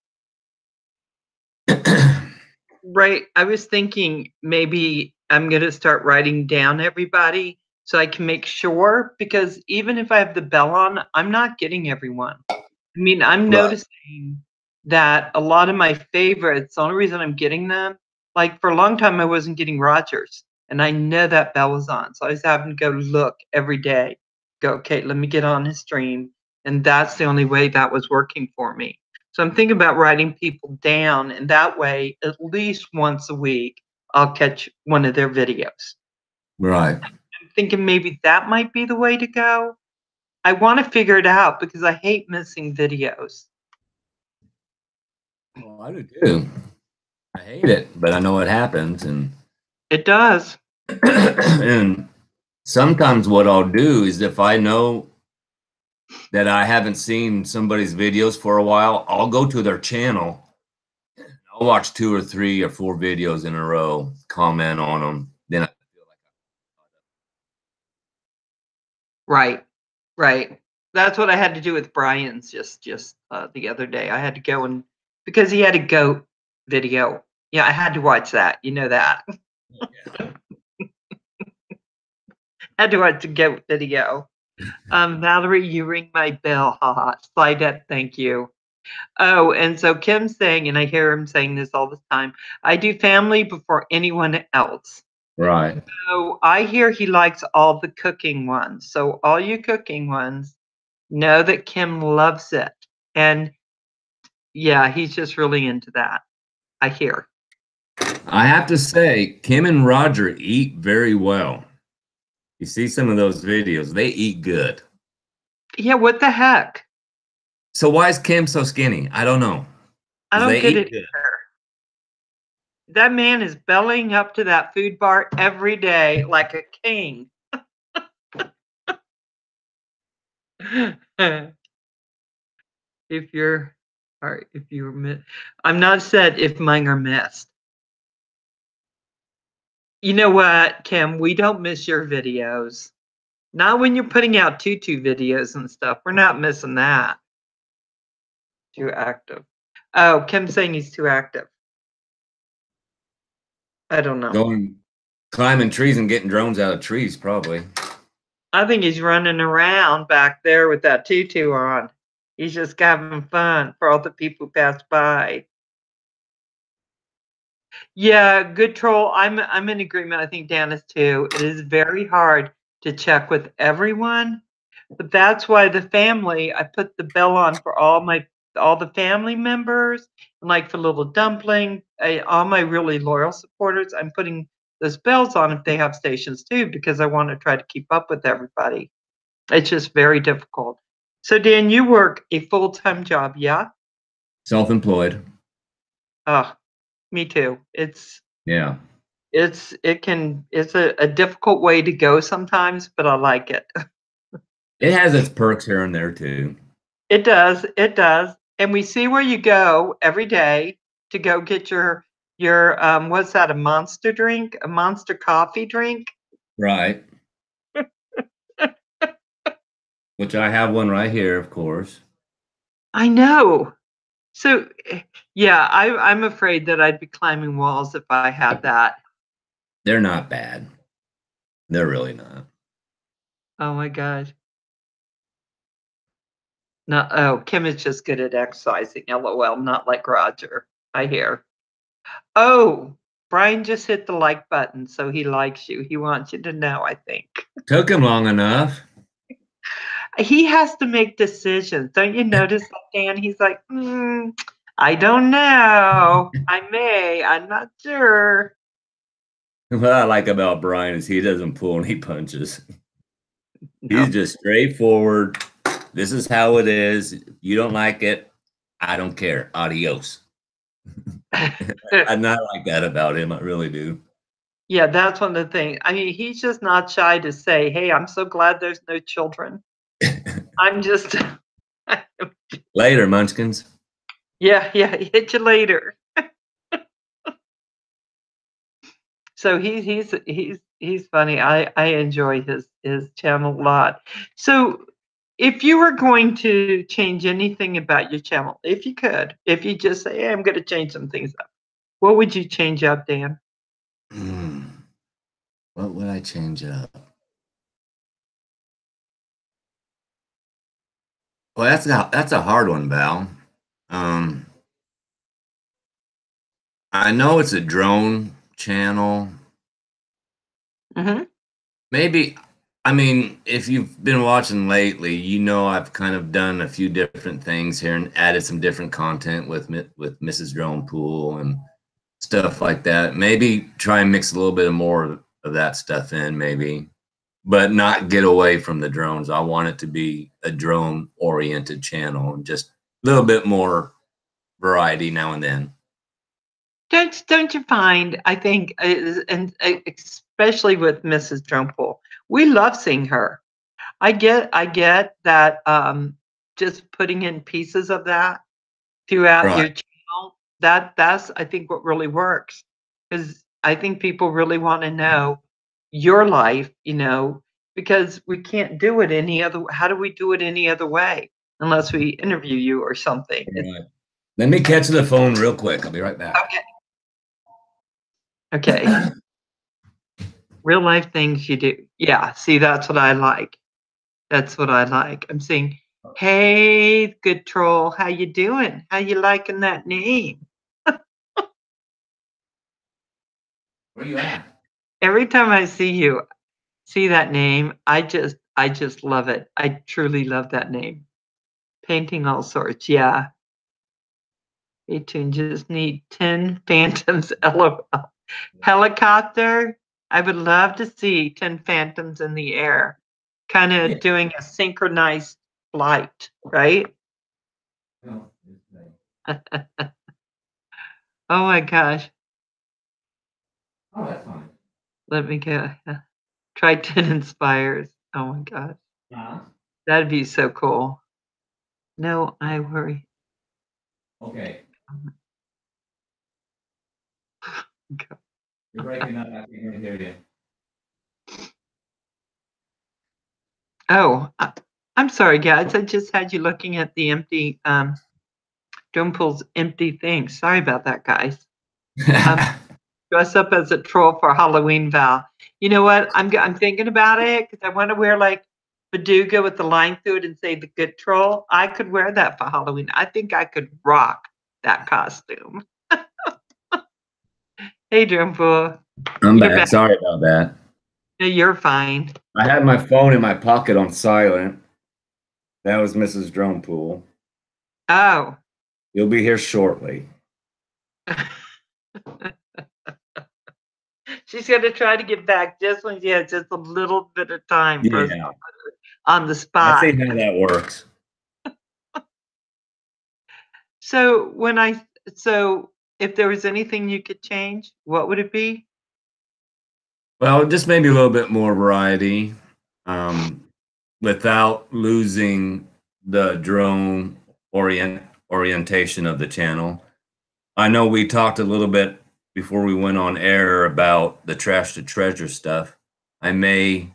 Right. I was thinking maybe I'm going to start writing down everybody so I can make sure, because even if I have the bell on, I'm not getting everyone. I mean, I'm Right. noticing that a lot of my favorites, the only reason I'm getting them, like for a long time, I wasn't getting Rogers, and I know that bell was on. So I was having to go look every day, go, okay, let me get on his stream. And that's the only way that was working for me. So I'm thinking about writing people down, and that way, at least once a week, I'll catch one of their videos. Right. I'm thinking maybe that might be the way to go. I want to figure it out because I hate missing videos. Well, I do too. I hate it, but I know it happens. And It does. and sometimes what I'll do is if I know that I haven't seen somebody's videos for a while, I'll go to their channel. I'll watch 2 or 3 or 4 videos in a row, comment on them. Then I feel like Right. Right. That's what I had to do with Brian's just the other day. I had to go and because he had a goat video. Yeah, I had to watch that. You know that. yeah. Had to watch the goat video. Valerie, you ring my bell. Haha. Slidette, thank you. Oh, and so Kim's saying, and I hear him saying this all the time, I do family before anyone else. Right. So I hear he likes all the cooking ones. So all you cooking ones know that Kim loves it. And yeah, he's just really into that. I hear. I have to say, Kim and Roger eat very well. You see some of those videos, they eat good. Yeah, what the heck? So why is Kim so skinny? I don't know. I 'Cause don't they get eat it good. either. That man is bellying up to that food bar every day like a king. If you're, or if you're, I'm not said if mine are missed. You know what, Kim? We don't miss your videos. Not when you're putting out tutu videos and stuff. We're not missing that. Too active. Oh, Kim's saying he's too active. I don't know. Going climbing trees and getting drones out of trees, probably. I think he's running around back there with that tutu on. He's just having fun for all the people who pass by. Yeah, good troll. I'm in agreement. I think Dan is too. It is very hard to check with everyone, but that's why the family, I put the bell on for all the family members, and like for Little Dumpling, all my really loyal supporters. I'm putting those bells on if they have stations too, because I want to try to keep up with everybody. It's just very difficult. So Dan, you work a full-time job, yeah? Self-employed. Oh, me too. Yeah. It's a difficult way to go sometimes, but I like it. It has its perks here and there too. It does, it does. And we see where you go every day to go get your what's that, a Monster drink? A Monster coffee drink? Right. Which I have one right here, of course. I know. So yeah, I'm afraid that I'd be climbing walls if I had that. They're not bad. They're really not. Oh my god. No, oh, Kim is just good at exercising. LOL, not like Roger. I hear. Oh, Brian just hit the like button, so he likes you. He wants you to know, I think. Took him long enough. He has to make decisions. Don't you notice that, Dan? He's like, I don't know. I may. I'm not sure. What I like about Brian is he doesn't pull any punches. No. He's just straightforward. This is how it is. You don't like it. I don't care. Adios. I not like that about him. I really do. Yeah, that's one of the things. I mean, he's just not shy to say, "Hey, I'm so glad there's no children. I'm just." Later, Munchkins. Yeah, yeah, hit you later. So he's funny. I enjoy his channel a lot. So if you were going to change anything about your channel, if you could, if you just say, "Hey, I'm going to change some things up," what would you change up, Dan? Hmm. What would I change up? Well, that's a hard one, Val. Um, I know it's a drone channel. Hmm. Maybe, I mean, if you've been watching lately, you know I've kind of done a few different things here and added some different content with Mrs. Drone Pool and stuff like that. Maybe try and mix a little bit more of that stuff in, maybe, but not get away from the drones. I want it to be a drone oriented channel and just a little bit more variety now and then. Don't you find? I think, and especially with Mrs. Drumpool, we love seeing her. I get that. Just putting in pieces of that throughout Right. your channel, that's I think what really works, because I think people really want to know your life, because we can't do it any other. How do we do it any other way unless we interview you or something? Right. Let me catch the phone real quick. I'll be right back. Okay. Okay. Real life things you do. Yeah. See, that's what I like. That's what I like. I'm saying, hey, good troll, how you doing? How you liking that name? Where you at? Every time I see that name, I just love it. I truly love that name. Painting all sorts, yeah. Stay tuned. Just need 10 phantoms. LOL. Helicopter. I would love to see 10 phantoms in the air, kind Yeah. of doing a synchronized flight, right? No, Oh my gosh. oh, that's fine. Let me go. Try 10 inspires. Oh my god. Uh-huh. That'd be so cool. No, I worry. Okay. Go. You're breaking up. I can't hear you. Oh, I'm sorry, guys. I just had you looking at the empty Dome Pool's empty thing. Sorry about that, guys. I'm dressed up as a troll for Halloween, Val. You know what? I'm thinking about it because I want to wear like Baduga with the line through it and say the good troll. I could wear that for Halloween. I think I could rock that costume. Hey, Dome Pool. I'm You're back. back. Sorry about that. No, you're fine. I had my phone in my pocket on silent. That was Mrs. Dronepool. Oh. You'll be here shortly. She's gonna try to get back just when she has just a little bit of time for us to Yeah, put her on the I see spot. how that works. So so if there was anything you could change, what would it be? Well, just maybe a little bit more variety, um, without losing the drone orientation of the channel. I know we talked a little bit before we went on air about the trash to treasure stuff. I may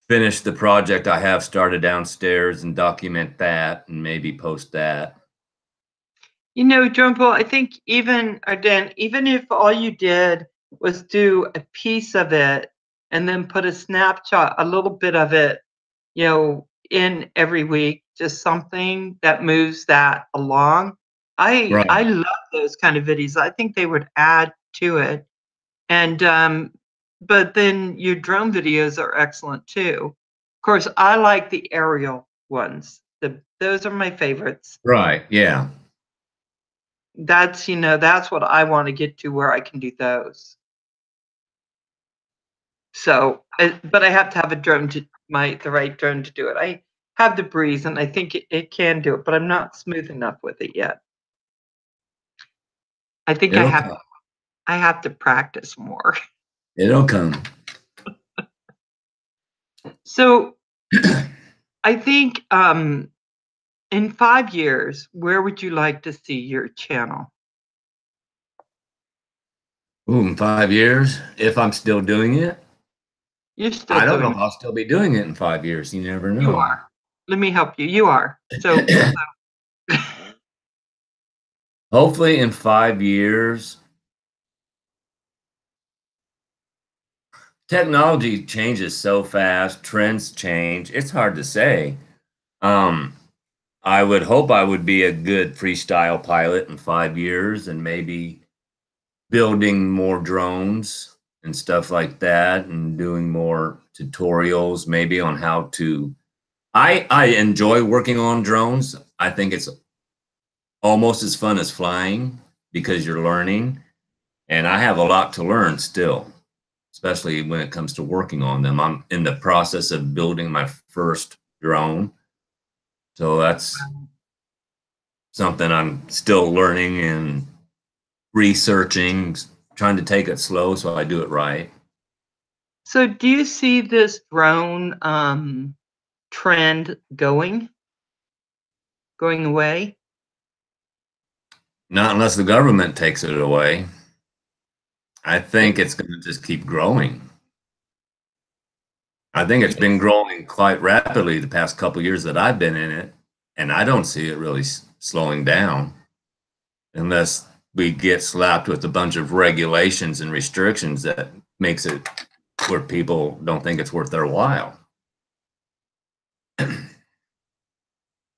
finish the project I have started downstairs and document that and maybe post that. Drumple, I think even or Dan, even if all you did was do a piece of it and then put a snapshot, a little bit of it, in every week, just something that moves that along. I Right. love those kind of videos. I think they would add to it. And but then your drone videos are excellent too. Of course, I like the aerial ones. Those are my favorites. Right. Yeah. That's what I want to get to where I can do those. So, but I have to have a drone the right drone to do it. I have the Breeze, and I think it can do it, but I'm not smooth enough with it yet. I think It'll come. I have to practice more. It'll come. So I think in 5 years, where would you like to see your channel? Ooh, in 5 years, if I'm still doing it, You're still I don't know doing if I'll still be doing it in 5 years. You never You know. are. Let me help you. You are. So Hopefully, in 5 years, technology changes so fast, trends change. It's hard to say. Um, I would hope I would be a good freestyle pilot in 5 years and maybe building more drones and stuff like that and doing more tutorials maybe on how to I enjoy working on drones. I think it's almost as fun as flying because you're learning, and I have a lot to learn still, especially when it comes to working on them. I'm in the process of building my first drone, so that's something I'm still learning and researching, trying to take it slow so I do it right. so do you see this drone trend going away? Not unless the government takes it away. I think it's going to just keep growing. I think it's been growing quite rapidly the past couple of years that I've been in it, and I don't see it really slowing down unless we get slapped with a bunch of regulations and restrictions that makes it where people don't think it's worth their while.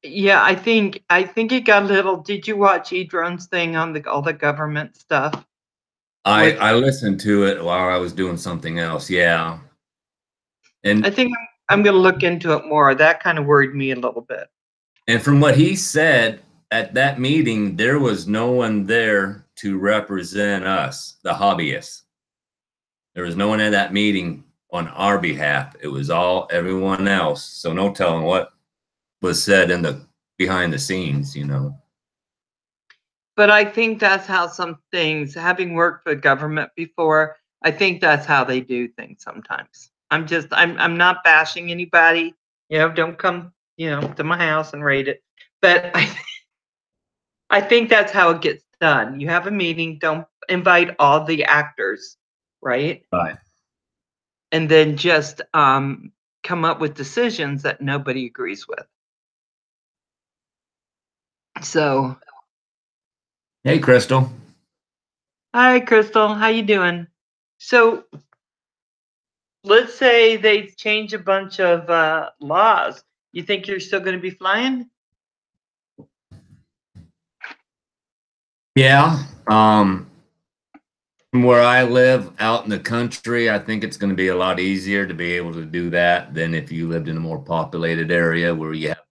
Yeah, I think it got a little. Did you watch E-Drone's thing on all the government stuff? I listened to it while I was doing something else, yeah. I And think I'm going to look into it more. That kind of worried me a little bit. and from what he said at that meeting, there was no one there to represent us, the hobbyists. There was no one at that meeting on our behalf. It was all everyone else. So no telling what was said in the behind the scenes, you know. But I think that's how some things, having worked for the government before, I think that's how they do things sometimes. I'm not bashing anybody. Don't come, to my house and raid it. But I think that's how it gets done. You have a meeting, don't invite all the actors, right? Right. And then just come up with decisions that nobody agrees with. So, Hey, Crystal. hi, Crystal, how you doing? So, let's say they change a bunch of laws. You think you're still going to be flying? Yeah. From where I live out in the country, I think it's going to be a lot easier to be able to do that than if you lived in a more populated area where you have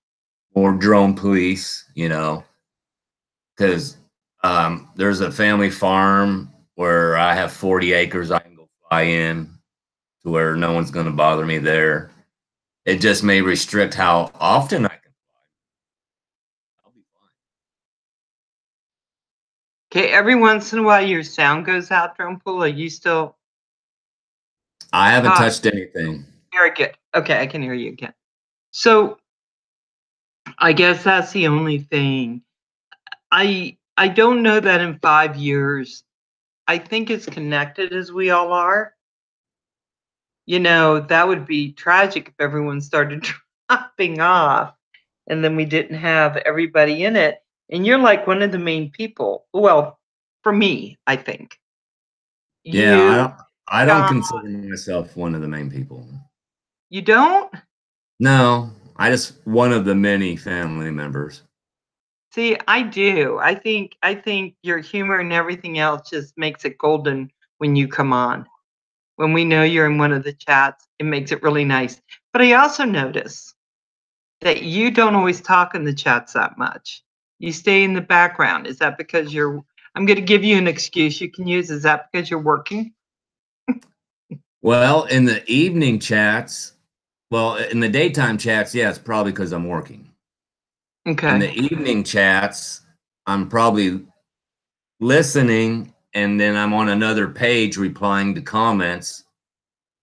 more drone police, you know, because there's a family farm where I have 40 acres I can go fly in to where no one's going to bother me there. It just may restrict how often I can fly. I'll be fine. Okay, every once in a while your sound goes out, Drone Pool. Are you still I haven't hot? touched anything. Very good. Okay, I can hear you again. So I guess that's the only thing. I don't know that in 5 years. I think it's connected as we all are. That would be tragic if everyone started dropping off and then we didn't have everybody in it. And you're like one of the main people. Well, for me, I think. Yeah, You, I don't John, consider myself one of the main people. you don't? No, I just one of the many family members. See, I do. I think your humor and everything else just makes it golden when you come on. When we know you're in one of the chats, it makes it really nice. But I also notice that you don't always talk in the chats that much. You stay in the background. Is that because I'm going to give you an excuse you can use. Is that because you're working? Well, in the evening chats, well, in the daytime chats, yeah, it's probably because I'm working. In Okay. the evening chats, I'm probably listening, and then I'm on another page replying to comments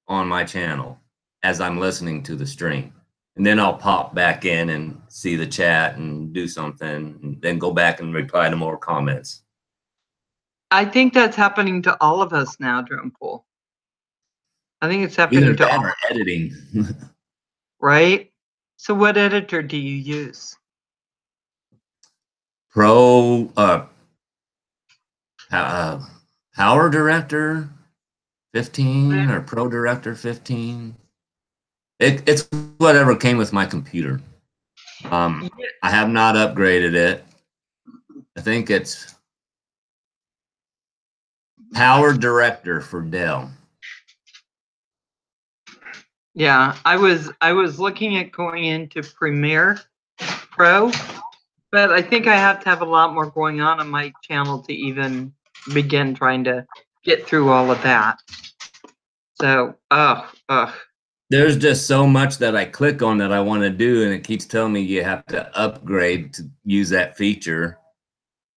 on my channel as I'm listening to the stream. And then I'll pop back in and see the chat and do something, and then go back and reply to more comments. I think that's happening to all of us now, Drone Pool. I think it's happening Either to that all, or editing. right? So what editor do you use? Pro Power Director 15 or Pro Director 15. It's whatever came with my computer. I have not upgraded it. I think it's Power Director for Dell. Yeah, I was looking at going into Premiere Pro, but I think I have to have a lot more going on my channel to even begin trying to get through all of that. So, There's just so much that I click on that I want to do, and it keeps telling me you have to upgrade to use that feature.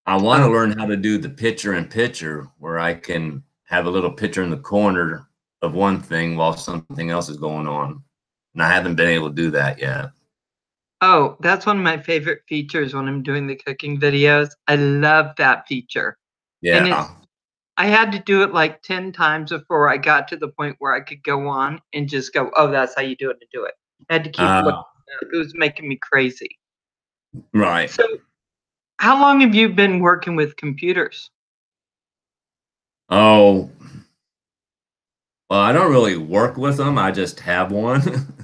I want to learn how to do the picture-in-picture, where I can have a little picture in the corner of one thing while something else is going on. And I haven't been able to do that yet. Oh, that's one of my favorite features when I'm doing the cooking videos. I love that feature. Yeah. And I had to do it like 10 times before I got to the point where I could go on and just go, oh, that's how you do it, to do it. I had to keep looking. It was making me crazy. Right. So how long have you been working with computers? Oh, well, I don't really work with them. I just have one.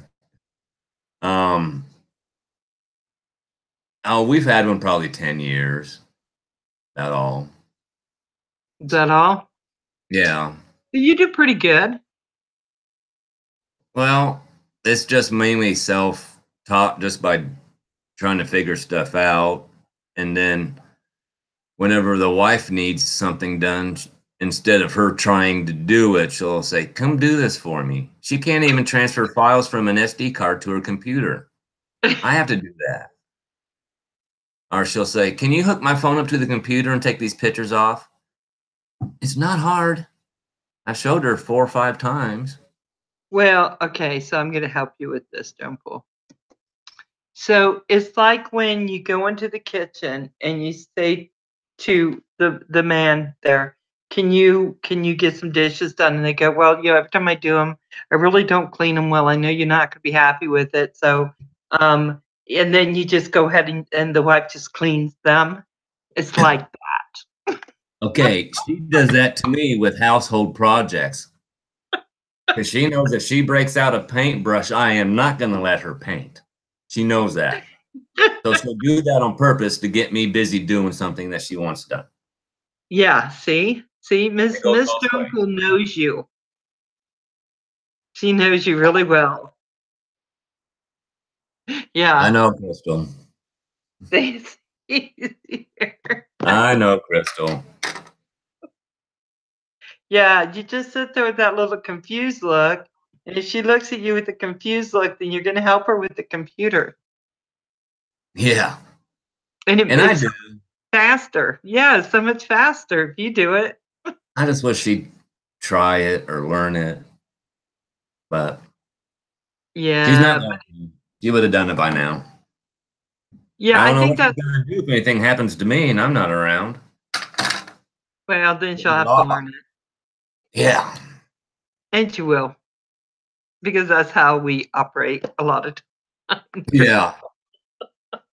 Oh, we've had one probably 10 years. That's all. Is that all? Yeah. You do pretty good. Well, it's just mainly self-taught, just by trying to figure stuff out. And then whenever the wife needs something done, instead of her trying to do it, she'll say, come do this for me. She can't even transfer files from an SD card to her computer. I have to do that. Or she'll say, can you hook my phone up to the computer and take these pictures off? It's not hard. I showed her 4 or 5 times. Well, okay, so I'm going to help you with this, Jumple. So it's like when you go into the kitchen and you say to the man there, can you get some dishes done? And they go, well, every time I do them, I really don't clean them well. I know you're not going to be happy with it. So, and then you just go ahead and the wife just cleans them. It's like that. Okay, she does that to me with household projects. Because she knows if she breaks out a paintbrush, I am not going to let her paint. She knows that. So she'll do that on purpose to get me busy doing something that she wants done. Yeah, see, Miss Jumple knows you. She knows you really well. Yeah. I know, Crystal. I know, Crystal. Yeah, you just sit there with that little confused look. And if she looks at you with a confused look, then you're going to help her with the computer. Yeah. And I do. Faster. Yeah, so much faster if you do it. I just wish she'd try it or learn it. But yeah, she's not going to. She would have done it by now. Yeah, I don't know think what she's going to do if anything happens to me and I'm not around. Well, then she'll have to learn it. Yeah. And she will. Because that's how we operate a lot of times. Yeah.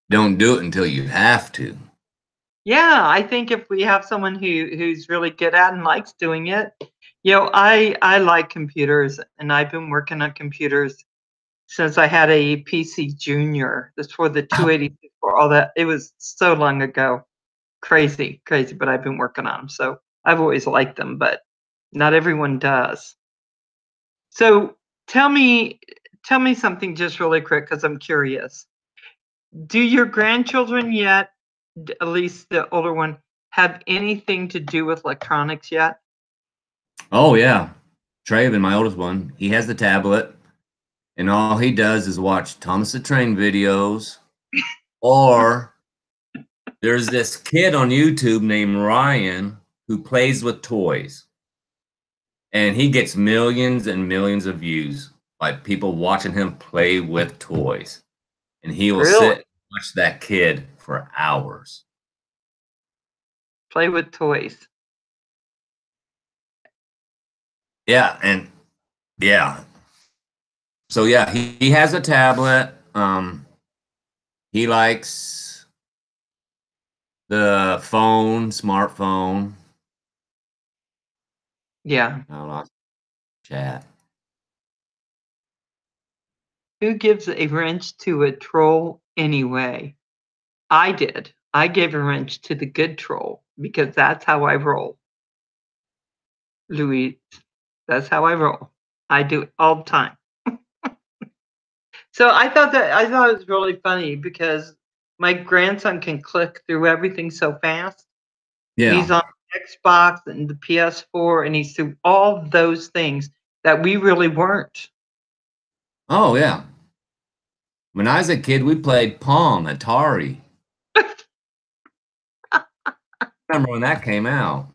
Don't do it until you have to. Yeah, I think if we have someone who's really good at and likes doing it, I like computers, and I've been working on computers since I had a PC Junior. That's for the 286 for all that. It was so long ago. Crazy, but I've been working on them. So I've always liked them, but not everyone does. So tell me something just really quick, because I'm curious. Do your grandchildren yet, at least the older one, have anything to do with electronics yet? Oh, yeah. Traven, my oldest one, he has the tablet, and all he does is watch Thomas the Train videos or There's this kid on YouTube named Ryan who plays with toys, and he gets millions and millions of views by people watching him play with toys. And he will Really? sit and watch that kid for hours. Play with toys. Yeah, and yeah. So yeah, he has a tablet. He likes the smartphone. Yeah. I lost chat. Who gives a wrench to a troll anyway? I did. I gave a wrench to the good troll because that's how I roll. Louise, that's how I roll. I do it all the time. So I thought it was really funny because my grandson can click through everything so fast. Yeah. He's on Xbox and the PS4 and he's through all those things that we really weren't. Oh yeah. When I was a kid, we played Pong, Atari. Remember when that came out?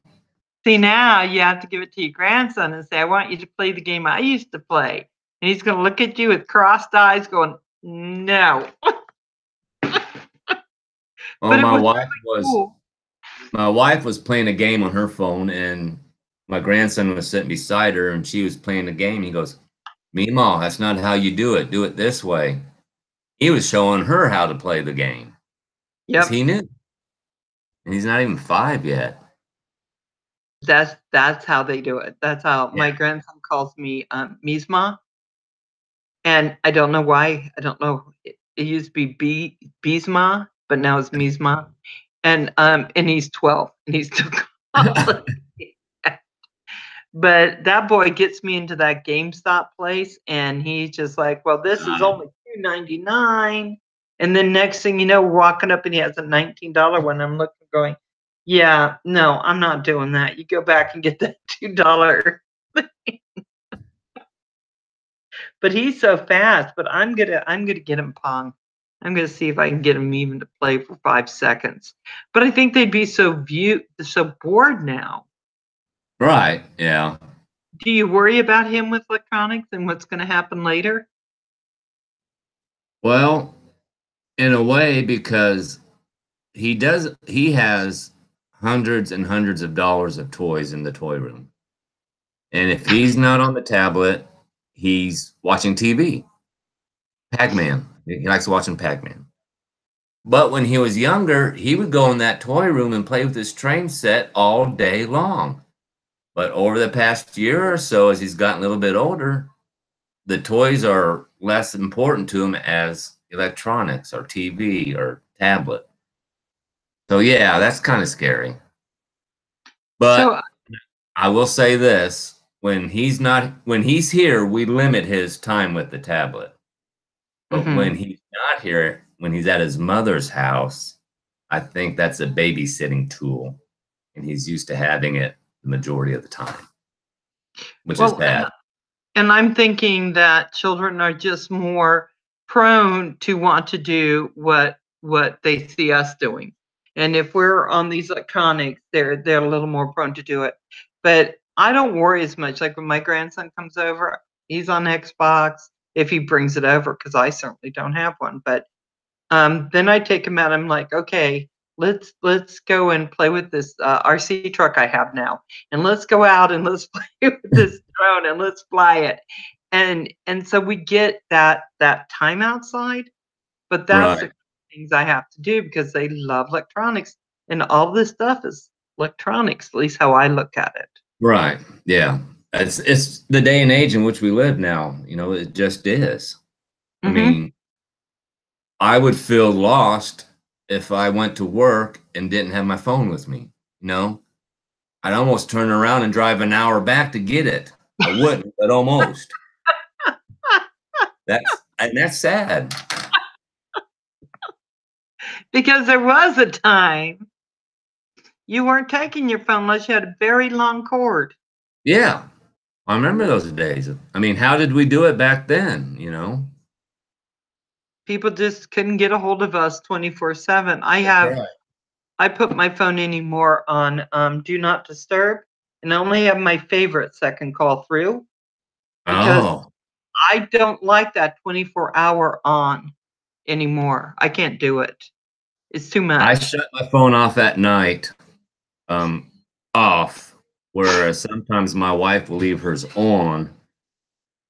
See, now you have to give it to your grandson and say, I want you to play the game I used to play. And he's going to look at you with crossed eyes going, no. Oh, But it was cool. my wife was playing a game on her phone, and my grandson was sitting beside her, and she was playing the game. He goes, "Meemaw, that's not how you do it. Do it this way." He was showing her how to play the game because Yep. he knew, and he's not even 5 yet. That's how they do it. That's how Yeah. my grandson calls me Misma. And I don't know why. I don't know. It used to be Bisma, but now it's Misma. And he's 12 and he's still calling me that. But that boy gets me into that GameStop place and he's just like, well, this is only $2.99. And then next thing you know, we're walking up and he has a $19 one. I'm looking going, yeah, no, I'm not doing that. You go back and get that $2. But he's so fast, but I'm gonna get him Pong. I'm gonna see if I can get him even to play for 5 seconds. But I think they'd be so bored now. Right. Yeah. Do you worry about him with electronics and what's gonna happen later? Well, in a way, because he has hundreds and hundreds of dollars of toys in the toy room. And if he's not on the tablet, he's watching TV. Pac-Man. He likes watching Pac-Man. But when he was younger, he would go in that toy room and play with his train set all day long. But over the past year or so, as he's gotten a little bit older, the toys are less important to him as electronics or TV or tablet. So yeah, that's kind of scary. But So I will say this, when he's here, we limit his time with the tablet. But when mhm. he's not here, when he's at his mother's house, I think that's a babysitting tool, and he's used to having it the majority of the time, which is Well, bad. and I'm thinking that children are just more prone to want to do what they see us doing. And if we're on these electronics, they're a little more prone to do it. But I don't worry as much. Like when my grandson comes over, he's on Xbox if he brings it over, because I certainly don't have one. But then I take him out. I'm like, okay, let's go and play with this RC truck I have now, and let's go out and let's play with this drone and let's fly it. And so we get that time outside, but that's Right, the things I have to do because they love electronics, and all this stuff is electronics. At least how I look at it. right, yeah. It's the day and age in which we live now, it just is. I Hmm. mean, I would feel lost if I went to work and didn't have my phone with me, you know? I'd almost turn around and drive an hour back to get it. I wouldn't, but almost. That's sad. Because there was a time you weren't taking your phone unless you had a very long cord. Yeah, I remember those days. I mean, how did we do it back then, People just couldn't get a hold of us 24/7. That's right. I put my phone anymore on do not disturb, and I only have my favorites that can call through because Oh, I don't like that 24-hour on anymore. I can't do it. It's too I much. shut my phone off at night, um, off, whereas sometimes my wife will leave hers on,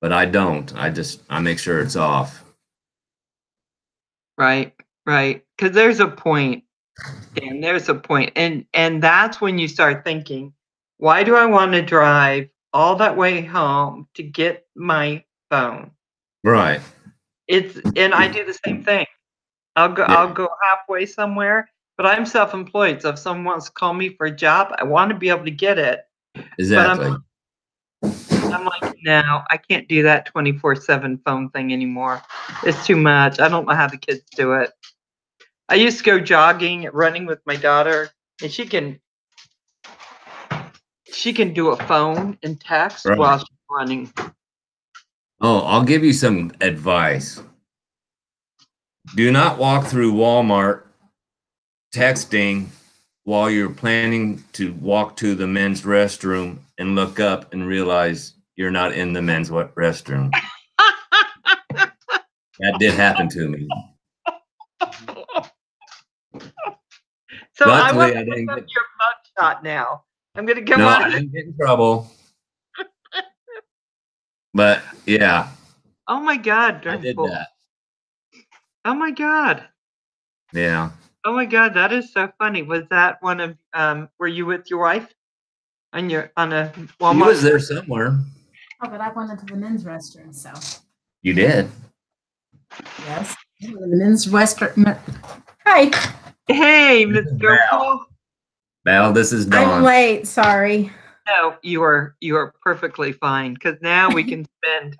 but I don't. I make sure it's off. Right, right. Because there's a point, Dan. There's a point, and that's when you start thinking, why do I want to drive all that way home to get my phone? Right. And I do the same thing. Yeah, I'll go halfway somewhere, but I'm self-employed, so if someone wants to call me for a job, I want to be able to get it. But exactly. I'm like, no, I can't do that 24/7 phone thing anymore. It's too much. I don't know how the kids do it. I used to go jogging, running with my daughter, and she can do a phone and text while Right. she's running. Oh, I'll give you some advice. Do not walk through Walmart texting while you're planning to walk to the men's restroom and look up and realize you're not in the men's restroom. That did happen to me. So I want Luckily, to I look didn't up get. your mugshot now. I'm going to go No, on. I didn't get in trouble. But yeah, Oh my God, I did Durnpool. that. Oh my God. Yeah. Oh my God, that is so funny. Was that one of were you with your wife on a He was Walmart? there somewhere. Oh, but I went into the men's restroom, so You did. yes. The men's restroom. Hi. Hey, This Miss is Durnpool. Val, this is I'm Dawn. late. Sorry. No, you are perfectly fine because now we can spend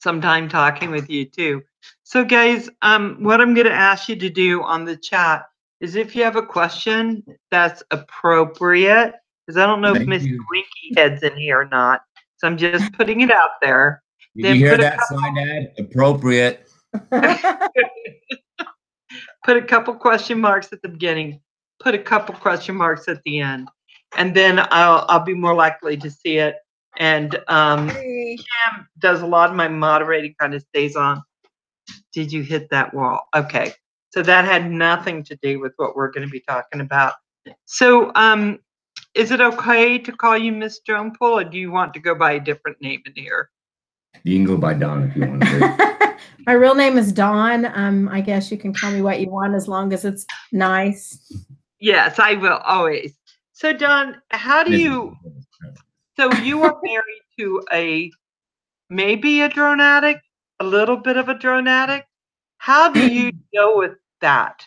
some time talking with you too. So guys, what I'm going to ask you to do on the chat is if you have a question that's appropriate, because I don't know if Thank Mr. you. Winky Head's in here or not, so I'm just putting it out there. Did you Then hear put a that sign, Dad? Appropriate. put a couple question marks at the beginning, put a couple question marks at the end, and then I'll be more likely to see it. And Cam does a lot of my moderating, kind of stays on. Did you hit that wall? Okay, so that had nothing to do with what we're going to be talking about. So is it okay to call you Miss Dronpool, or do you want to go by a different name in here? You can go by Dawn if you want to. My real name is Dawn. I guess you can call me what you want as long as it's nice. Yes, I will always. So Dawn, how do you? So you are married to maybe a drone addict, a little bit of a drone addict. How do you go with that?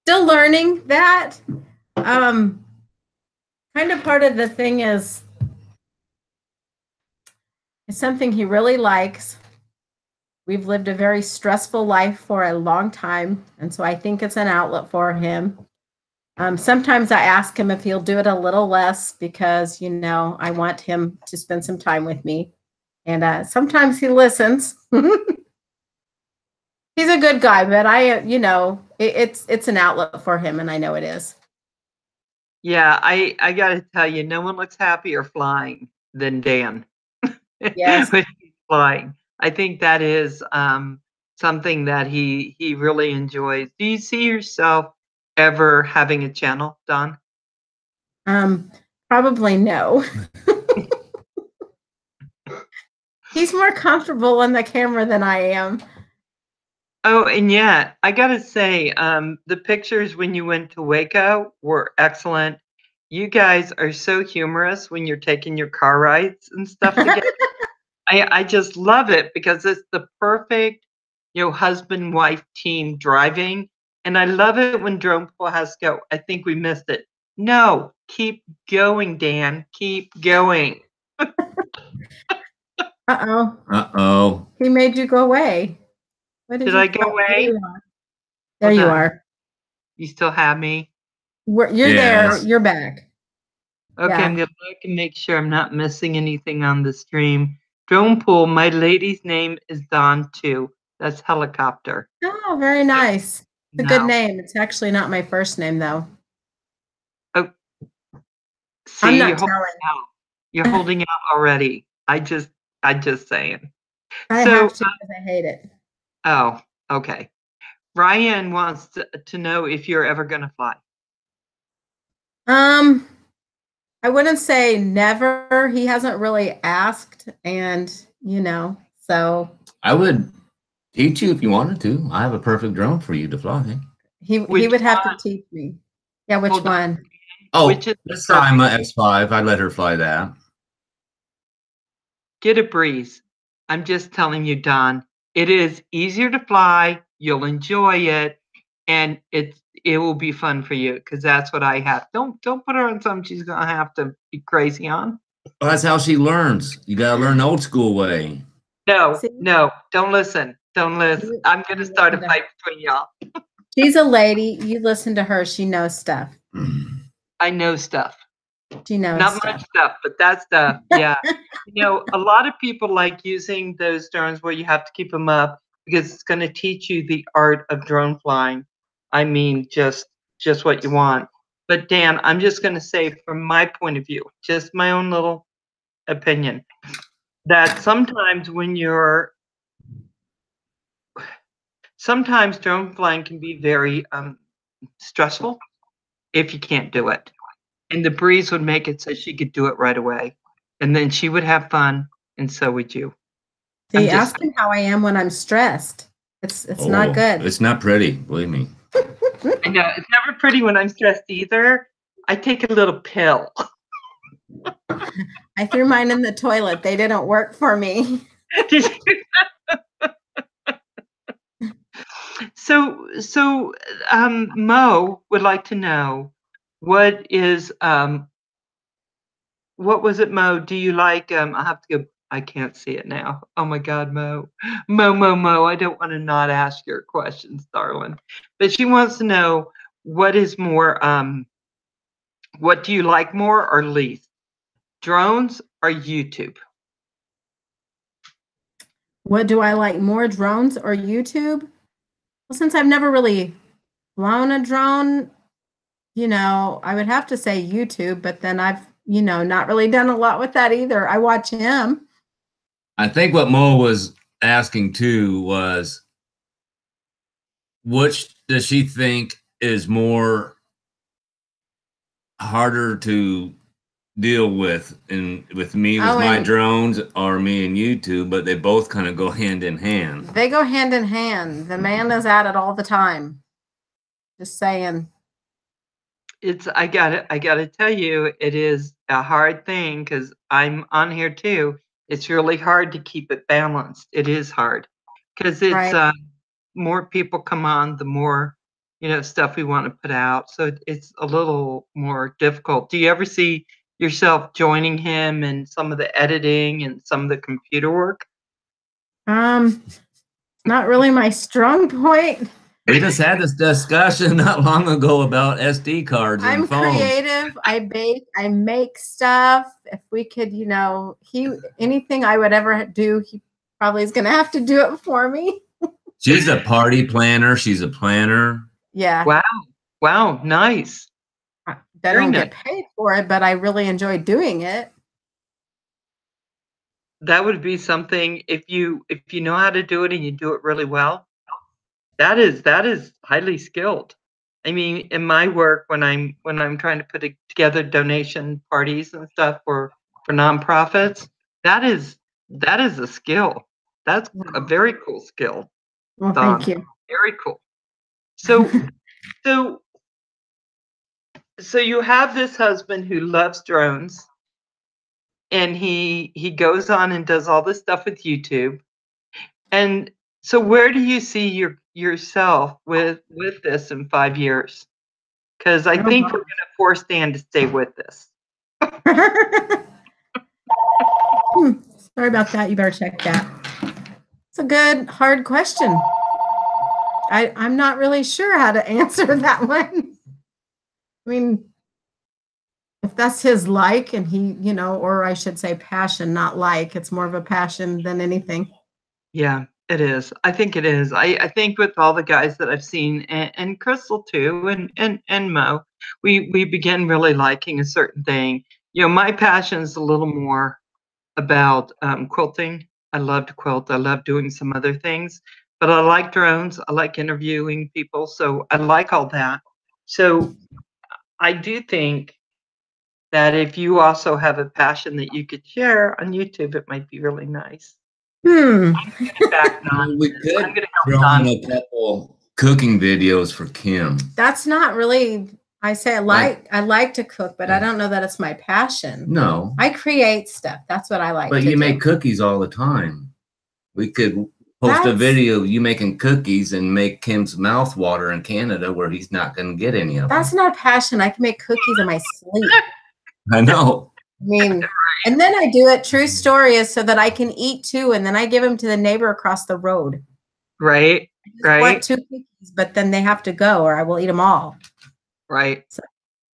Still learning that. Kind of part of the thing is it's something he really likes. We've lived a very stressful life for a long time, and so I think it's an outlet for him. Sometimes I ask him if he'll do it a little less because, I want him to spend some time with me. And sometimes he listens. He's a good guy, but it's an outlet for him, and I know it is. Yeah, I got to tell you, no one looks happier flying than Dan. Yes. When he's flying. I think that is something that he really enjoys. Do you see yourself ever having a channel, Don? Probably no. He's more comfortable on the camera than I am. Oh, and yet, I got to say, the pictures when you went to Waco were excellent. You guys are so humorous when you're taking your car rides and stuff together. I just love it because it's the perfect, husband-wife team driving. And I love it when Drone Pool has to go, I think we missed it. No, keep going, Dan. Keep going. Uh-oh. Uh-oh. He made you go away. What Did I go away? There you are. You still have me? You're Yes. there. You're back. Okay, Yeah. I'm going to look and make sure I'm not missing anything on the stream. Drone Pool, my lady's name is Dawn too. That's helicopter. Oh, very nice. It's a good No. name. It's actually not my first name, though. Oh, I'm see, not telling. you're holding out already. I just saying. I So, have to because I hate it. oh, okay. Ryan wants to know if you're ever going to fly. I wouldn't say never. He hasn't really asked, and so I would teach you if you wanted to. I have a perfect drone for you to fly. he Which would have one? to teach me. Yeah, which Hold on. one? Oh, Which is the perfect? Sima X5. I let her fly that. Get a breeze. I'm just telling you, Don. It is easier to fly. You'll enjoy it, and it will be fun for you because that's what I have. Don't put her on something she's gonna have to be crazy on. Well, that's how she learns. You gotta learn the old school way. No, See? no, don't listen. Don't listen. I'm gonna start a fight between y'all. She's a lady. You listen to her. She knows stuff. I know stuff. She knows Not stuff. much stuff, but that stuff, yeah. A lot of people like using those drones where you have to keep them up because it's going to teach you the art of drone flying. I mean, just what you want. But Dan, I'm just going to say from my point of view, just my own little opinion, that sometimes sometimes drone flying can be very stressful if you can't do it. And the breeze would make it so she could do it right away. And then she would have fun, and so would you. See, ask him how I am when I'm stressed. It's not good. It's not pretty, believe me. I know. It's never pretty when I'm stressed either. I take a little pill. I threw mine in the toilet. They didn't work for me. So, Mo would like to know what was it, Mo? Do you like, I have to go, I can't see it now. Oh my God, Mo. Mo, I don't want to not ask your questions, darling. But she wants to know what is more, what do you like more or least? Drones or YouTube? What do I like more, drones or YouTube? Well, since I've never really flown a drone, I would have to say YouTube, but then I've, not really done a lot with that either. I watch him. I think what Mo was asking too was, which does she think is more harder to deal with with me with my drones or me and YouTube, but they both kind of go hand in hand. They go hand in hand. The man is at it all the time. Just saying. I gotta tell you, it is a hard thing because I'm on here too. It's really hard to keep it balanced. It is hard because it's more people come on, the more stuff we want to put out. So it's a little more difficult. Do you ever see yourself joining him in some of the editing and some of the computer work? Not really my strong point. We just had this discussion not long ago about SD cards and I'm phones. creative. I bake. I make stuff. If we could, anything I would ever do, he probably is going to have to do it for me. She's a party planner. She's a planner. Yeah. Wow. Nice. I don't get paid for it, but I really enjoy doing it. That would be something if you know how to do it and you do it really well. That is highly skilled. I mean, in my work, when I'm trying to put together donation parties and stuff for nonprofits, that is a skill. That's a very cool skill. Well, thank you. Very cool. So you have this husband who loves drones, and he goes on and does all this stuff with YouTube. And so where do you see yourself with this in 5 years? Because I think we're going to force Dan to stay with this. Sorry about that. You better check that. It's a good, hard question. I'm not really sure how to answer that one. I mean, if that's his like, and he, or I should say passion, not like, it's more of a passion than anything. Yeah. It is. I think it is. I think with all the guys that I've seen, and Crystal too, and Mo, we begin really liking a certain thing. You know, my passion is a little more about quilting. I love to quilt. I love doing some other things, but I like drones. I like interviewing people, so I like all that. So I do think that if you also have a passion that you could share on YouTube, it might be really nice. Hmm. In fact, We could I'm gonna throw go in a couple cooking videos for Kim. That's not really. I say I like to cook, but I don't know that it's my passion. No, I create stuff. That's what I like. but to you do. make cookies all the time. We could post a That's- video of you making cookies and make Kim's mouth water in Canada where he's not going to get any of them. That's not passion. I can make cookies in my sleep. I know. I mean, and then I do it. True story is so that I can eat too, and then I give them to the neighbor across the road. Right, I just want right, 2 cookies, but then they have to go, or I will eat them all. right. So-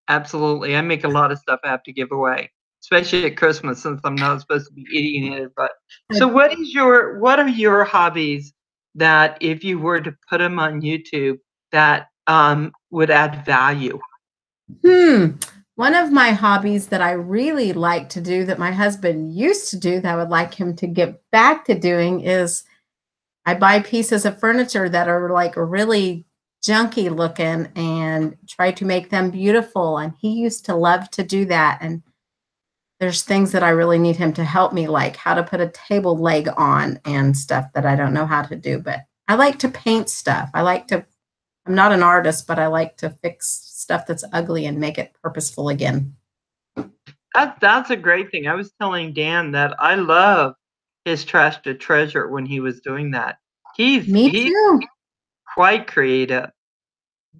Absolutely. I make a lot of stuff I have to give away, especially at Christmas since I'm not supposed to be eating it. But so what are your hobbies that if you were to put them on YouTube that would add value? One of my hobbies that I really like to do that my husband used to do that I would like him to get back to doing is I buy pieces of furniture that are like really junky looking and try to make them beautiful. And he used to love to do that. And there's things that I really need him to help me, like how to put a table leg on and stuff that I don't know how to do. But I like to paint stuff. I'm not an artist, but I like to fix stuff that's ugly and make it purposeful again. That's a great thing. I was telling Dan that I love his trash to treasure when he was doing that. He's too. quite creative,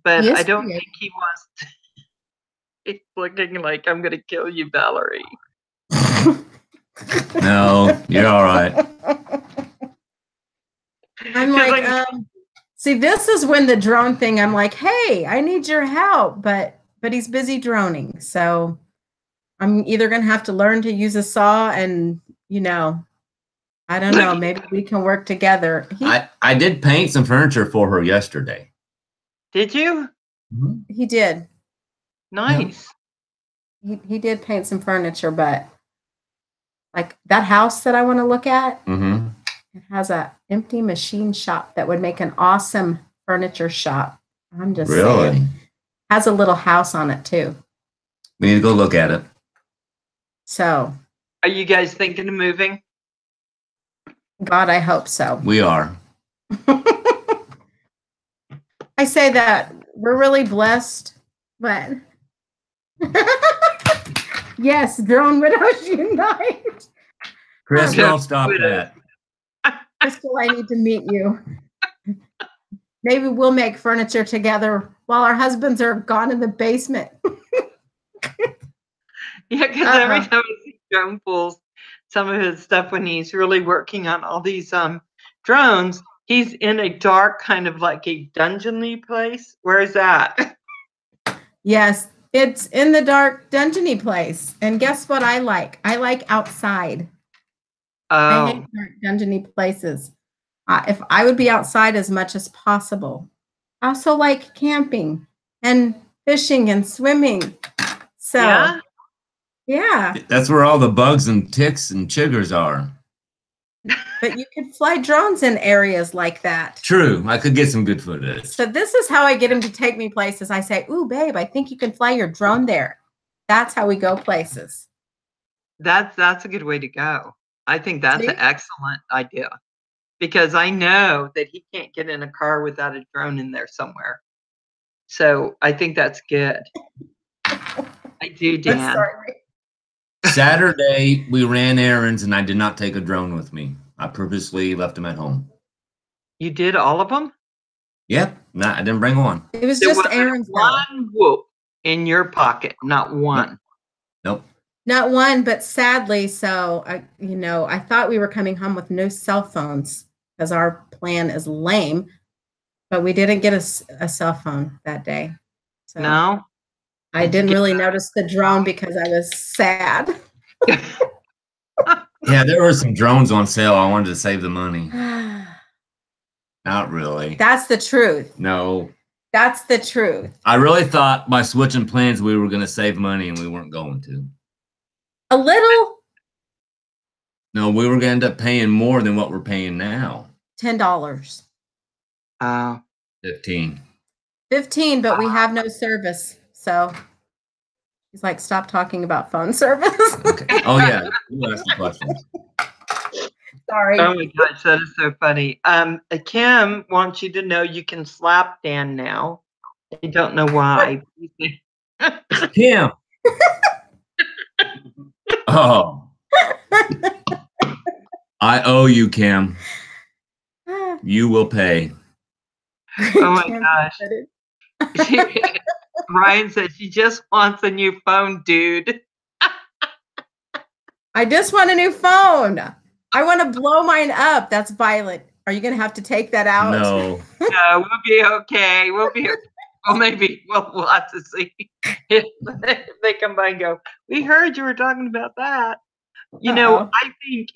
but I don't creative. think he wants to. It's looking like I'm gonna kill you, Valerie. No, you're all right. I'm like, see, this is when the drone thing, I'm like, hey, I need your help, but he's busy droning. So I'm either going to have to learn to use a saw and, I don't know, maybe we can work together. I did paint some furniture for her yesterday. Did you? He did. Nice. He did paint some furniture, but like that house that I want to look at, it has a empty machine shop that would make an awesome furniture shop. I'm just saying. Has a little house on it too. We need to go look at it. So. Are you guys thinking of moving? God, I hope so. We are. I say that we're really blessed, but yes, Drone Widows Unite. Chris, don't stop that. Crystal, I need to meet you. Maybe we'll make furniture together while our husbands are gone in the basement. Yeah, because every time I see Drone pulls some of his stuff when he's really working on all these drones, he's in a dark kind of like a dungeon-y place. Where is that? Yes, it's in the dark dungeon-y place. And guess what I like? I like outside. I hate dark dungeon-y places. If I would be outside as much as possible. I also like camping and fishing and swimming. So yeah. That's where all the bugs and ticks and chiggers are. But you could fly drones in areas like that. True. I could get some good footage. So this is how I get him to take me places. I say, ooh, babe, I think you can fly your drone there. That's how we go places. That's a good way to go. I think that's an excellent idea. Because I know that he can't get in a car without a drone in there somewhere. So I think that's good. I do, Dan. Saturday, we ran errands and I did not take a drone with me. I purposely left them at home. You did all of them? Yep. I didn't bring one. It was just errands. One whoop in your pocket, not one. Nope. Not one, but sadly, so I thought we were coming home with no cell phones because our plan is lame, but we didn't get a cell phone that day. So no, I didn't really notice the drone because I was sad. Yeah, there were some drones on sale. I wanted to save the money. Not really. That's the truth. No. That's the truth. I really thought by switching plans we were going to save money, and we weren't going to. A little. No, we were going to end up paying more than what we're paying now. $10. 15. 15, but we have no service. So he's like, stop talking about phone service. Okay. Oh, yeah. You ask the questions. Sorry. Oh my gosh, that is so funny. Kim wants you to know you can slap Dan now. I don't know why. Kim. Oh. I owe you, Kim. You will pay. Oh my gosh. Ryan said she just wants a new phone, dude. I just want a new phone. I want to blow mine up. That's violent. Are you going to have to take that out? No. No, we'll be okay. We'll be. Well, maybe we'll have to see if they come by and go, we heard you were talking about that. You know, I think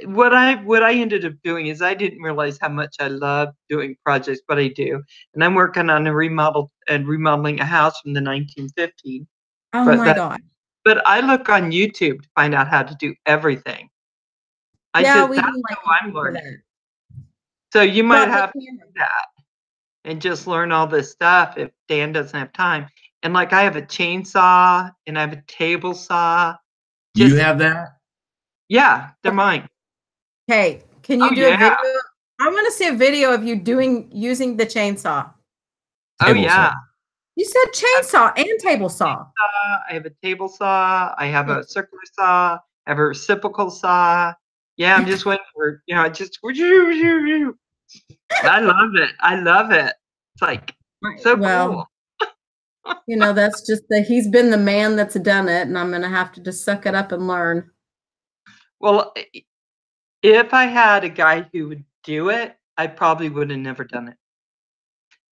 what I ended up doing is I didn't realize how much I love doing projects, but I do. And I'm working on remodeling a house from the 1950s. Oh my God. But I look on YouTube to find out how to do everything. We that's do like how I'm learning. So you might have to do that and just learn all this stuff if Dan doesn't have time. And like I have a chainsaw and I have a table saw. You have that? Yeah, they're mine. Hey, can you do a video? I want to see a video of you using the chainsaw. Oh yeah. You said chainsaw and table saw. I have a table saw. I have a circular saw. I have a reciprocal saw. Yeah, I'm just waiting for, I love it. I love it. It's like so cool. That's just he's been the man that's done it, and I'm going to have to just suck it up and learn. Well, if I had a guy who would do it, I probably would have never done it.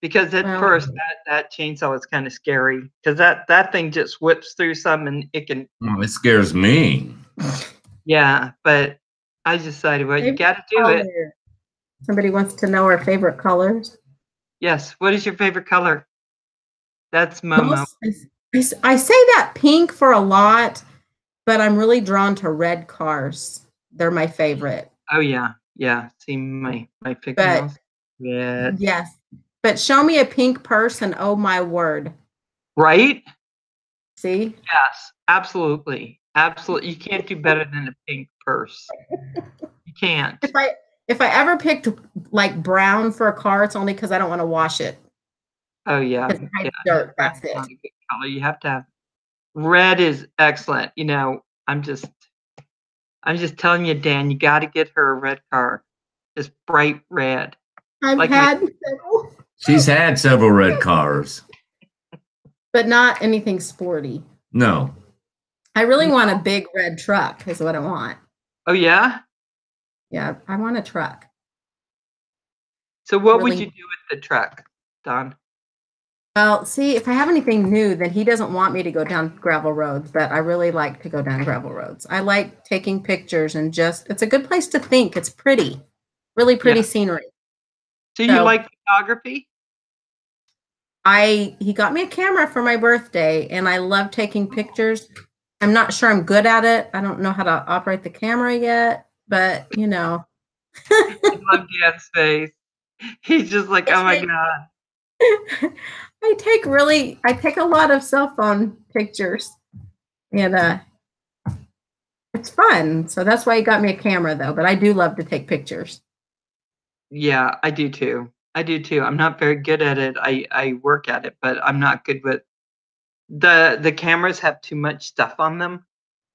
Because at first, that chainsaw was kind of scary. Because that thing just whips through something and it can... Oh, it scares me. Yeah, but I decided, well, you got to do it. Somebody wants to know our favorite colors. Yes. What is your favorite color? That's Momo. I say that pink for a lot, but I'm really drawn to red cars. They're my favorite. Oh, yeah. Yeah. See my fingernails? Yeah. Yes. But show me a pink purse and oh my word. Right? See? Yes. Absolutely. Absolutely. You can't do better than a pink purse. You can't. If I ever picked like brown for a car, it's only because I don't want to wash it. Oh yeah. Dirt, that's it. Not a good color. You have to have red is excellent. I'm just telling you, Dan, you got to get her a red car. Just bright red. She's had several red cars. But not anything sporty. No. I really want a big red truck is what I want. Oh, yeah? Yeah, I want a truck. So what would you do with the truck, Don? Well, see, if I have anything new, then he doesn't want me to go down gravel roads, but I really like to go down gravel roads. I like taking pictures and it's a good place to think. It's pretty, really pretty scenery. So you like photography? He got me a camera for my birthday, and I love taking pictures. I'm not sure I'm good at it. I don't know how to operate the camera yet, but I love Dan's face. He's just like, oh my God. I take a lot of cell phone pictures, and it's fun. So that's why he got me a camera, though. But I do love to take pictures. Yeah, I do too. I'm not very good at it. I work at it, but I'm not good with the cameras have too much stuff on them.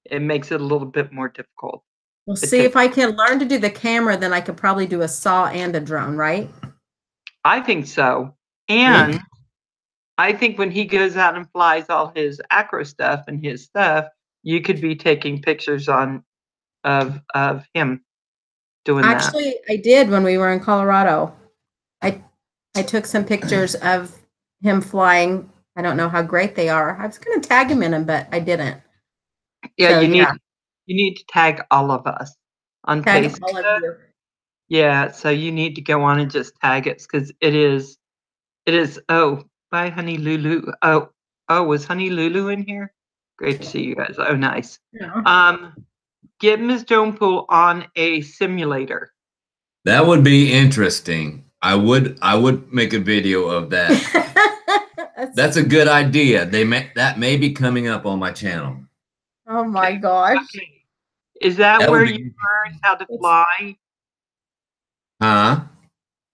It makes it a little bit more difficult. Well, see, if I can learn to do the camera, then I could probably do a saw and a drone, right? I think so. And I think when he goes out and flies all his acro stuff and his stuff, you could be taking pictures of him doing that. Actually, I did when we were in Colorado. I took some pictures of him flying. I don't know how great they are. I was going to tag him in them, but I didn't. Yeah, so, you need to tag all of us on Facebook. All of you. Yeah, so you need to go on and just tag it because it is. Oh, bye, Honey Lulu. Oh, was Honey Lulu in here? Great to see you guys. Oh, nice. Yeah. Get Ms. Jonepool on a simulator. That would be interesting. I would make a video of that. That's a good idea. That may be coming up on my channel. Oh my gosh. Okay. Is that That where would be you learn how to fly? Huh?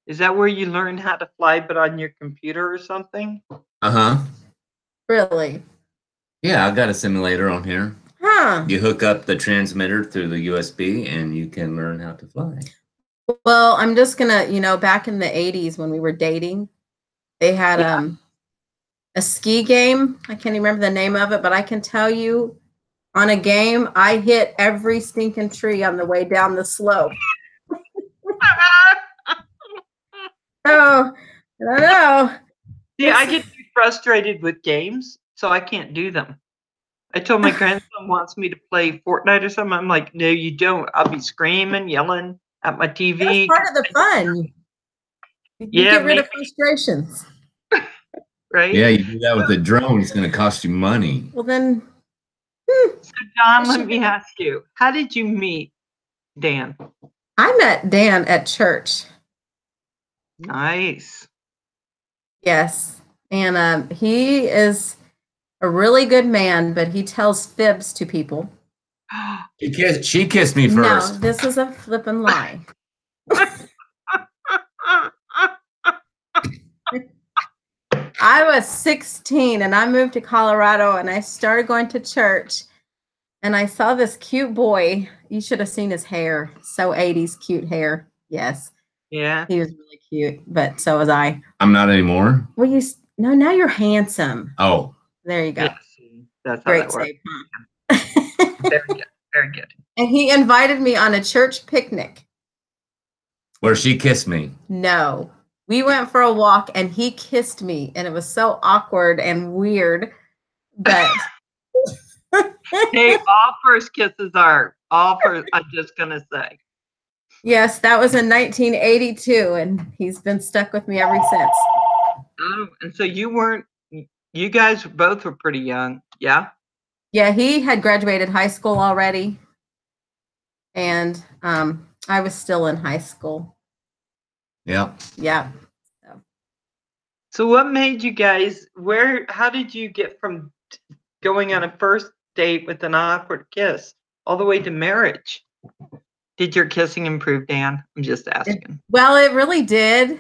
Is that where you learn how to fly, but on your computer or something? Uh-huh. Really? Yeah, I got a simulator on here. Huh. You hook up the transmitter through the USB and you can learn how to fly. Well, I'm just gonna, back in the 80s when we were dating, they had a ski game. I can't even remember the name of it, but I can tell you on a game, I hit every stinking tree on the way down the slope. Oh, I don't know. Yeah, I get too frustrated with games, so I can't do them. I told my grandson wants me to play Fortnite or something. I'm like, no, you don't. I'll be screaming, yelling at my TV. That's part of the fun. You Yeah, get rid of maybe. frustrations. Right? Yeah, you do that with a drone, it's going to cost you money. Well, then, So, Don, let me ask you, how did you meet Dan? I met Dan at church. Nice. Yes. And he is a really good man, but he tells fibs to people. She kissed me first. No, this is a flippin' lie. I was 16 and I moved to Colorado and I started going to church and I saw this cute boy. You should have seen his hair. So 80s cute hair. Yes. Yeah. He was really cute, but so was I. I'm not anymore. Well, no, now you're handsome. Oh. There you go. Yes, that's how Great that works. save, huh? Very good. Very good. And he invited me on a church picnic. Where she kissed me. No. We went for a walk and he kissed me and it was so awkward and weird. But Hey, all first kisses are all first. I'm just gonna say. yes, that was in 1982 and he's been stuck with me ever since. Oh, and so you guys both were pretty young, yeah? Yeah, he had graduated high school already. And I was still in high school. Yep. Yeah. So what made you guys how did you get from going on a first date with an awkward kiss all the way to marriage? Did your kissing improve, Dan? I'm just asking. Well, it really did.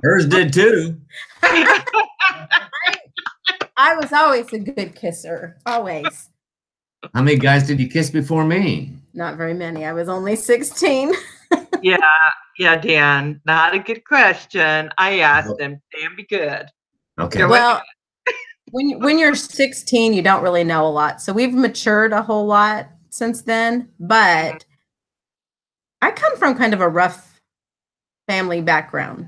Hers did too. I was always a good kisser. Always. How many guys did you kiss before me? Not very many. I was only 16. Yeah, Dan. Not a good question. I asked him. Dan, be good. Okay. Well, when you're 16, you don't really know a lot. So we've matured a whole lot since then. But I come from kind of a rough family background.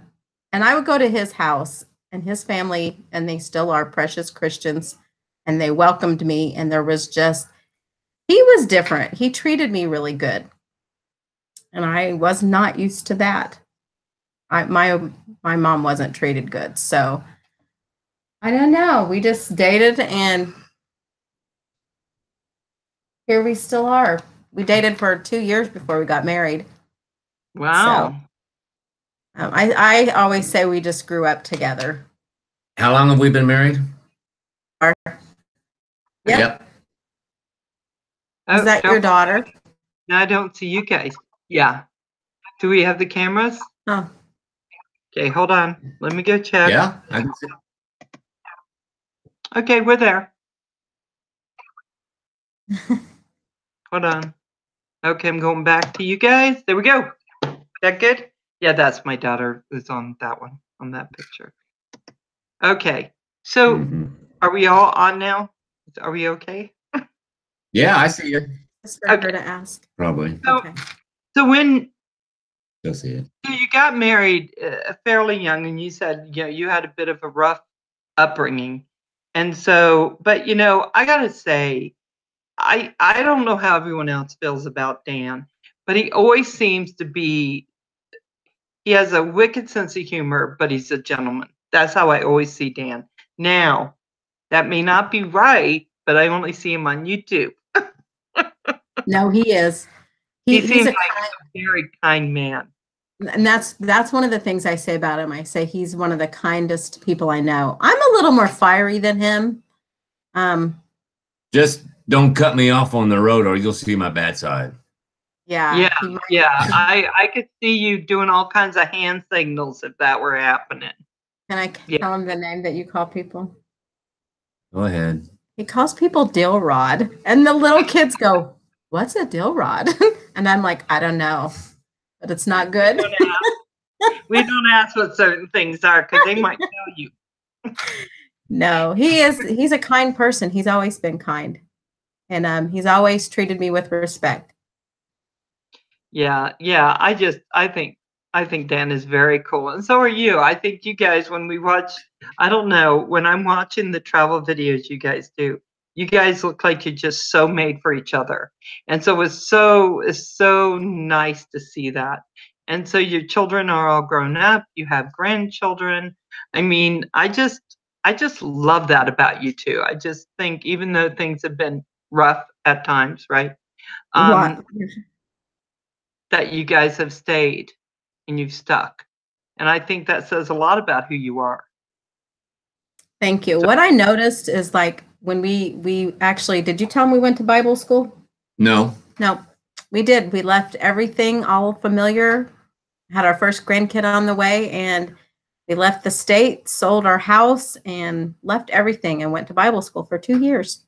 And I would go to his house and his family, and they still are precious Christians, and they welcomed me. And there was he was different. He treated me really good. And I was not used to that. My mom wasn't treated good. So I don't know. We just dated and here we still are. We dated for 2 years before we got married. Wow. So, I always say we just grew up together. How long have we been married? Yep. Oh, Is that your daughter? No, I don't see you guys. Yeah. Do we have the cameras? Oh. Okay, hold on. Let me go check. Yeah, I can see. Okay, we're there. Hold on. Okay, I'm going back to you guys. There we go. That good? Yeah, that's my daughter who's on that one, on that picture. Okay. So are we all on now? Are we okay? Yeah, I see you. Just for her to ask. Probably. Okay. So when You'll see it. you got married fairly young, and you said you had a bit of a rough upbringing, and so, but I gotta say, I don't know how everyone else feels about Dan, but he always seems to be. He has a wicked sense of humor, but he's a gentleman. That's how I always see Dan. Now, that may not be right, but I only see him on YouTube. No, he is. He He's seems a like a very kind man. and that's one of the things I say about him. I say he's one of the kindest people I know. I'm a little more fiery than him. Just don't cut me off on the road or you'll see my bad side. Yeah. Yeah. I could see you doing all kinds of hand signals if that were happening. Can I tell him the name that you call people? Go ahead. He calls people dill rod, and the little kids go, "What's a dill rod?" And I'm like, I don't know, but it's not good. We don't ask what certain things are because they might tell you. No, he's a kind person. He's always been kind. And he's always treated me with respect. Yeah. I think Dan is very cool. And so are you. I think you guys, when we watch, I don't know, when I'm watching the travel videos you guys do, you guys look like you're just so made for each other. And so it's so nice to see that. And so your children are all grown up, you have grandchildren. I mean, I just love that about you two. I just think even though things have been rough at times, right? That you guys have stayed and you've stuck. And I think that says a lot about who you are. Thank you. What I noticed is like when we actually, did you tell them we went to Bible school? No. No, we did. We left everything all familiar, had our first grandkid on the way, and we left the state, sold our house, and left everything and went to Bible school for 2 years.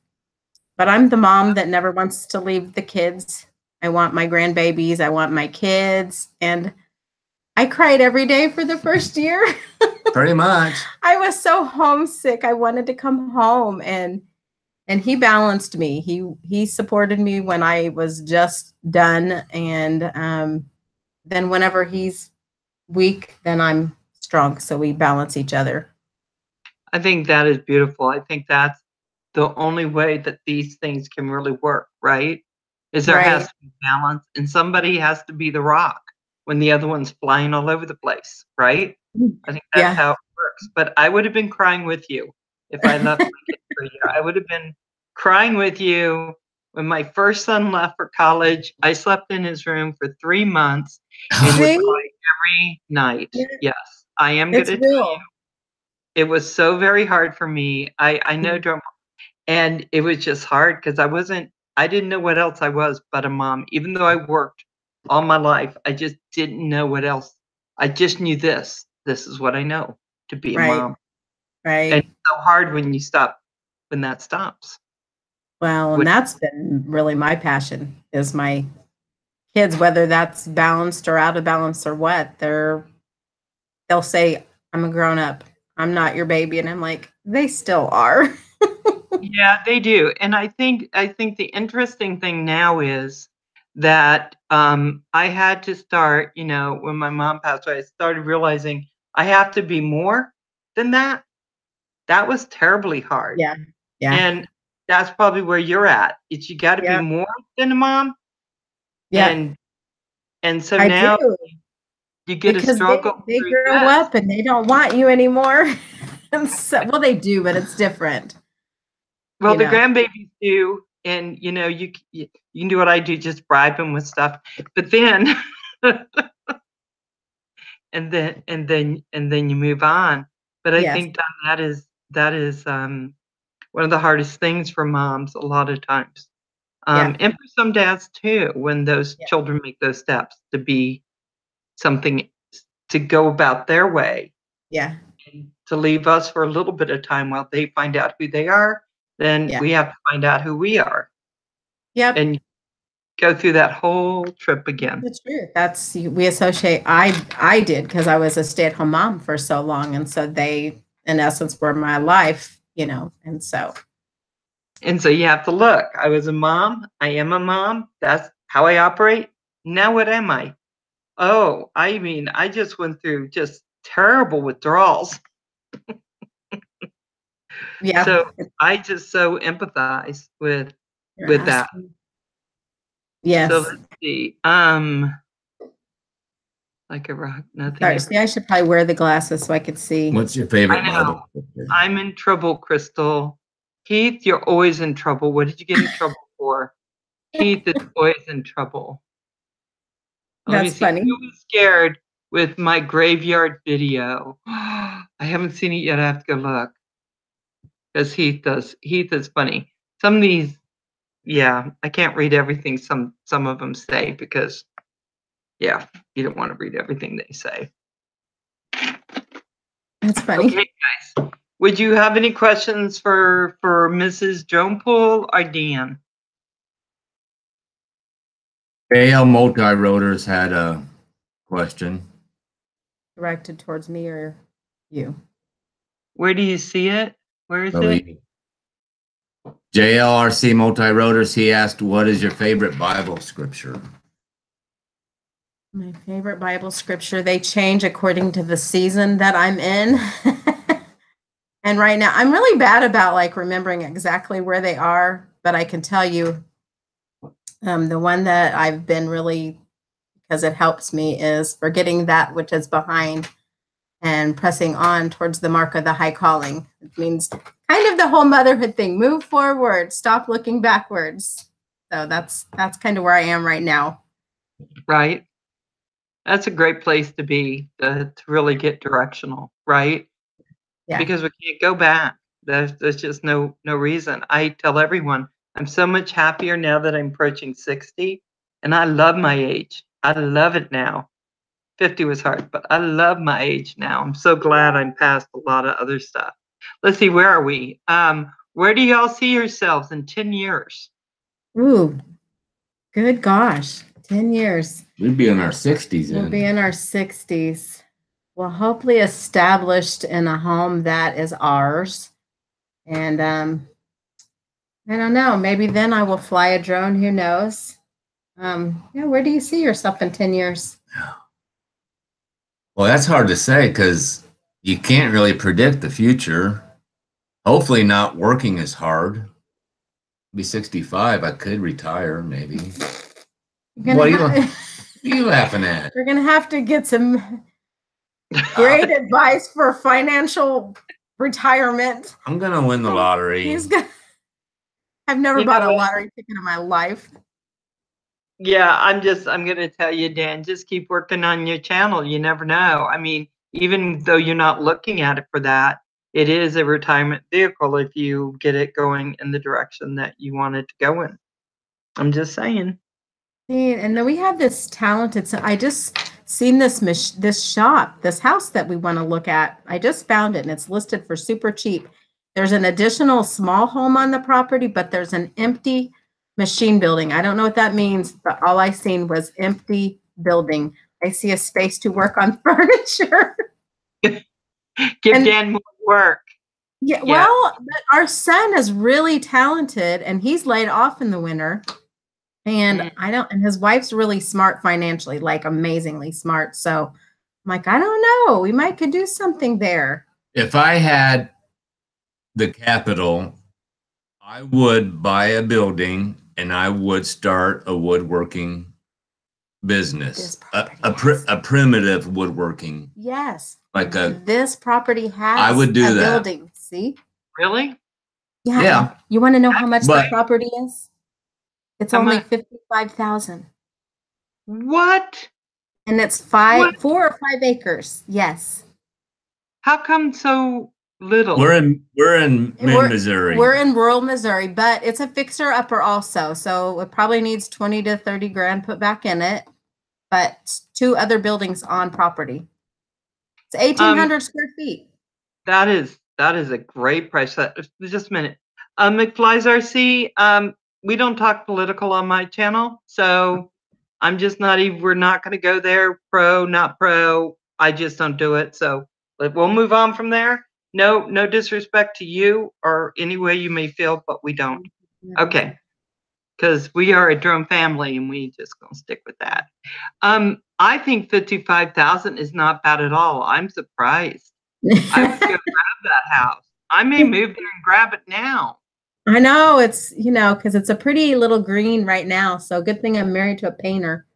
But I'm the mom that never wants to leave the kids. I want my grandbabies. I want my kids. And I cried every day for the first year. Pretty much. I was so homesick. I wanted to come home, and he balanced me. He supported me when I was just done, and then whenever he's weak, then I'm strong. So we balance each other. I think that is beautiful. I think that's the only way that these things can really work, right? Is there has to be balance, and somebody has to be the rock when the other one's flying all over the place, right? I think that's how it works. But I would have been crying with you if I left my kid for a year. I would have been crying with you when my first son left for college. I slept in his room for 3 months and would cry every night. Yes, I am going to tell you. It was so very hard for me. I know, and it was just hard because I didn't know what else I was but a mom. Even though I worked all my life, I just didn't know what else. I just knew this. This is what I know, to be a mom. Right. And it's so hard when that stops. Well, and that's been really my passion is my kids, whether that's balanced or out of balance or what, they'll say, I'm a grown up. I'm not your baby. And I'm like, they still are. Yeah, they do. And I think the interesting thing now is that I had to start, when my mom passed away, I started realizing I have to be more than that. That was terribly hard. Yeah. And that's probably where you're at. It's you got to be more than a mom. Yeah. And so now you get because a struggle. They grow up and they don't want you anymore. Well, they do, but it's different. Well, the grandbabies do, and you can do what I do, just bribe them with stuff. But then, and then you move on. But I think that is one of the hardest things for moms a lot of times, and for some dads too, when those children make those steps to be something, to go about their way. Yeah. And to leave us for a little bit of time while they find out who they are. Then we have to find out who we are. Yep. And go through that whole trip again. That's true. We associate. I did because I was a stay-at-home mom for so long, and so they, in essence, were my life. And so you have to look. I was a mom. I am a mom. That's how I operate. Now what am I? Oh, I mean, I just went through just terrible withdrawals. Yeah. So I just so empathize with that. Yes. So let's see. Like a rock, nothing. Sorry, see, I should probably wear the glasses so I could see. What's your favorite I know. Bible scripture? I'm in trouble, Crystal. Keith, you're always in trouble. What did you get in trouble for? Keith is always in trouble. Let me That's see. funny. Who was scared with my graveyard video? I haven't seen it yet. I have to go look. Because Heath does. Heath is funny. Some of these, yeah, I can't read everything some of them say because, yeah, you don't want to read everything they say. That's funny. Okay, guys. Would you have any questions for Mrs. Joan Poole or Dan? AL Multi-Rotors had a question. Directed towards me or you? Where do you see it? Where is it? JLRC Multi-Rotors, he asked, what is your favorite Bible scripture? My favorite Bible scripture, they change according to the season that I'm in. And right now, I'm really bad about like remembering exactly where they are, but I can tell you the one that I've been really, because it helps me, is forgetting that which is behind and pressing on towards the mark of the high calling. It means kind of the whole motherhood thing. Move forward, stop looking backwards. So that's kind of where I am right now. Right. That's a great place to be, to really get directional, right? Yeah. Because we can't go back. There's just no reason. I tell everyone I'm so much happier now that I'm approaching 60, and I love my age. I love it now. 50 was hard, but I love my age now. I'm so glad I'm past a lot of other stuff. Let's see, where are we? Where do y'all see yourselves in 10 years? Ooh, good gosh, 10 years. We'd be in our 60s. We'll be in our 60s. Well, hopefully established in a home that is ours. And I don't know, maybe then I will fly a drone, who knows? Yeah, where do you see yourself in 10 years? Well, that's hard to say because you can't really predict the future. Hopefully not working as hard. Be 65, I could retire maybe. What are you laughing at? We're going to have to get some great advice for financial retirement. I'm going to win the lottery. I've never bought a lottery ticket in my life. Yeah, I'm going to tell you, Dan, just keep working on your channel. You never know. I mean, even though you're not looking at it for that, it is a retirement vehicle if you get it going in the direction that you want it to go in. I'm just saying. And then we have this talented, so I just seen this shop, this house that we want to look at. I just found it and it's listed for super cheap. There's an additional small home on the property, but there's an empty machine building. I don't know what that means, but all I seen was empty building. I see a space to work on furniture. Give Dan more work. Yeah, well, but our son is really talented and he's laid off in the winter. And and his wife's really smart financially, like amazingly smart. So I'm like, I don't know, we might could do something there. If I had the capital, I would buy a building and I would start a woodworking business, a primitive woodworking. Yes. Like this property has I would do that. Building. See? Really? Yeah. Yeah. You want to know how much the property is? It's only $55,000. What? And it's 4 or 5 acres. Yes. How come so little? We're in Missouri. We're in rural Missouri, but it's a fixer upper also. So it probably needs 20 to 30 grand put back in it. But 2 other buildings on property. It's 1,800 square feet. That is a great price. Just a minute. McFly's RC, we don't talk political on my channel, so I'm just not even, we're not going to go there, pro, not pro. I just don't do it. So we'll move on from there. No disrespect to you or any way you may feel, but we don't. Okay. Because we are a drone family and we just gonna stick with that. I think 55,000 is not bad at all. I'm surprised. I would go grab that house. I may move there and grab it now. I know it's, because it's a pretty little green right now. So good thing I'm married to a painter.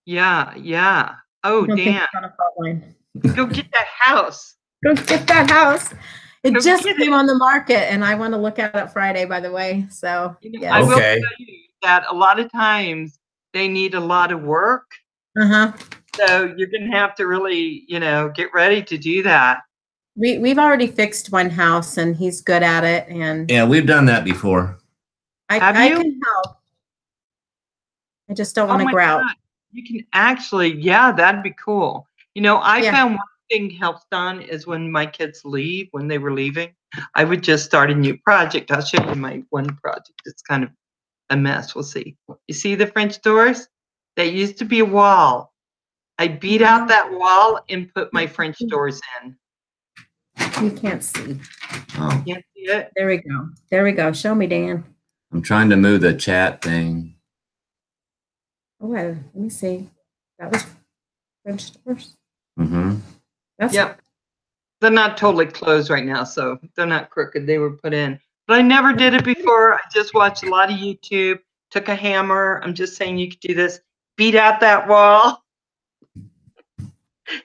Yeah, yeah. Oh, I don't think Dan, it's on a fault line. go get that house. Go get that house. It Go just get came it. on the market, and I want to look at it Friday, by the way. So, I yes. will Okay. tell you that a lot of times they need a lot of work. Uh-huh. So you're going to have to really, get ready to do that. We've already fixed one house, and he's good at it. And Yeah, we've done that before. Have I you? can help. I just don't Oh want to my grout. God. You can actually, yeah, that'd be cool. I Yeah. found one thing helps Don is when my kids leave, when they were leaving, I would just start a new project. I'll show you my one project. It's kind of a mess. We'll see. You see the French doors? That used to be a wall. I beat out that wall and put my French doors in. You can't see. Oh, Can't see it? There we go. There we go. Show me, Dan. I'm trying to move the chat thing. Oh, well, let me see. That was French doors. Mm-hmm. That's Yep. They're not totally closed right now, so they're not crooked. They were put in. But I never did it before. I just watched a lot of YouTube, took a hammer. I'm just saying you could do this. Beat out that wall.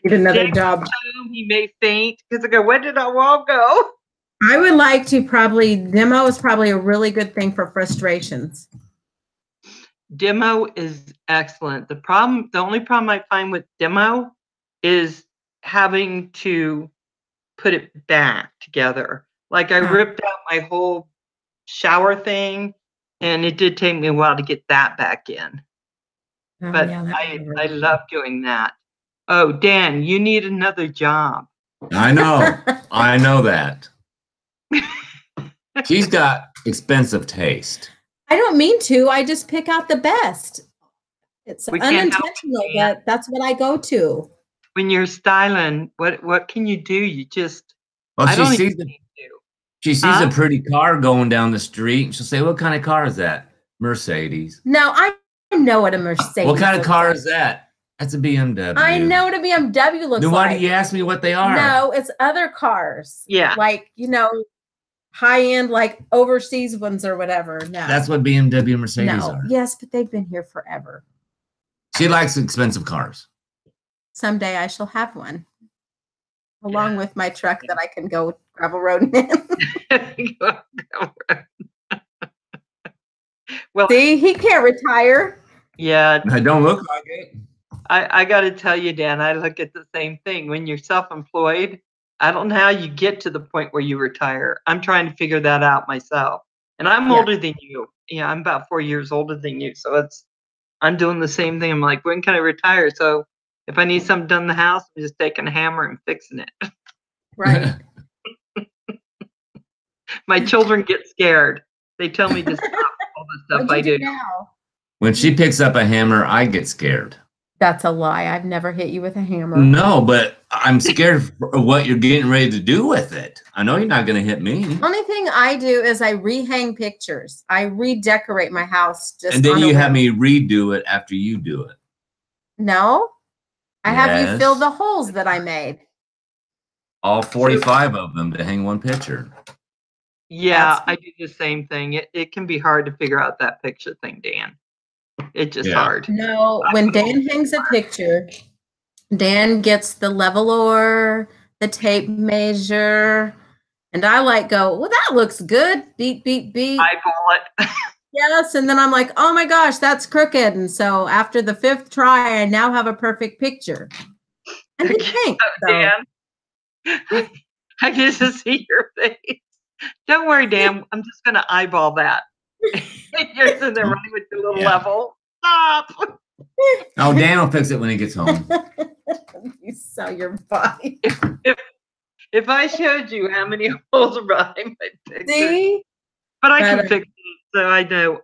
did another Dan job. comes home, he may faint because I go, where did our wall go? I would like to demo is probably a really good thing for frustrations. Demo is excellent. The only problem I find with demo is having to put it back together. Like I ripped out my whole shower thing, and it did take me a while to get that back in. Oh, But yeah, I love doing that. Oh, Dan, you need another job. I know that. She's got expensive taste. I don't mean to. I just pick out the best. It's We can't help unintentional, it, Dan. but that's what I go to. When you're styling, what can you do? You just Well, I she don't sees even need to. she sees Huh? a pretty car going down the street, and she'll say, "What kind of car is that? Mercedes." No, I know what a Mercedes. What kind of looks car like. is that? That's a BMW. I know what a BMW looks Then why like. do you ask me what they are? No, it's other cars. Yeah. Like, high end, like overseas ones or whatever. No. That's what BMW and Mercedes No. are. Yes, but they've been here forever. She likes expensive cars. Someday I shall have one. Along with my truck that I can go gravel road in. Well, See, he can't retire. yeah, I don't look like it. I got to tell you, Dan, I look at the same thing. When you're self-employed, I don't know how you get to the point where you retire. I'm trying to figure that out myself. And I'm older than you. Yeah, I'm about 4 years older than you. So I'm doing the same thing. I'm like, when can I retire? So if I need something done in the house, I'm just taking a hammer and fixing it. Right. My children get scared. They tell me to stop all the stuff I do. Now? When she picks up a hammer, I get scared. That's a lie. I've never hit you with a hammer. No, but I'm scared of what you're getting ready to do with it. I know you're not going to hit me. Only thing I do is I rehang pictures. I redecorate my house just. And then on a you have whim. me redo it after you do it. No, I have you Yes. fill the holes that I made. All 45 of them to hang one picture. Yeah, I do the same thing. It can be hard to figure out that picture thing, Dan. It's just hard. No, when Dan hangs a picture, Dan gets the leveler, the tape measure, and I go, well, that looks good. Beep, beep, beep. Eyeball it. Yes, and then I'm like, oh my gosh, that's crooked. And so after the 5th try, I now have a perfect picture. And he thinks, Dan, I get to see your face. Don't worry, Dan. I'm just going to eyeball that. You're sitting there running with your little level. Stop. Oh, Dan will fix it when he gets home. You sell your body. If I showed you how many holes are behind my picture, See? but I can fix it, so I know.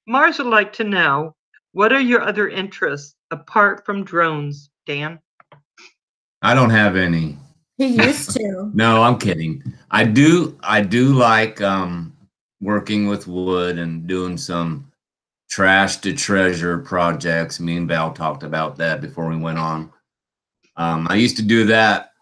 Mars would like to know, what are your other interests apart from drones, Dan? I don't have any. He used to. No, I'm kidding. I do like working with wood and doing some trash to treasure projects. Me and Val talked about that before we went on. I used to do that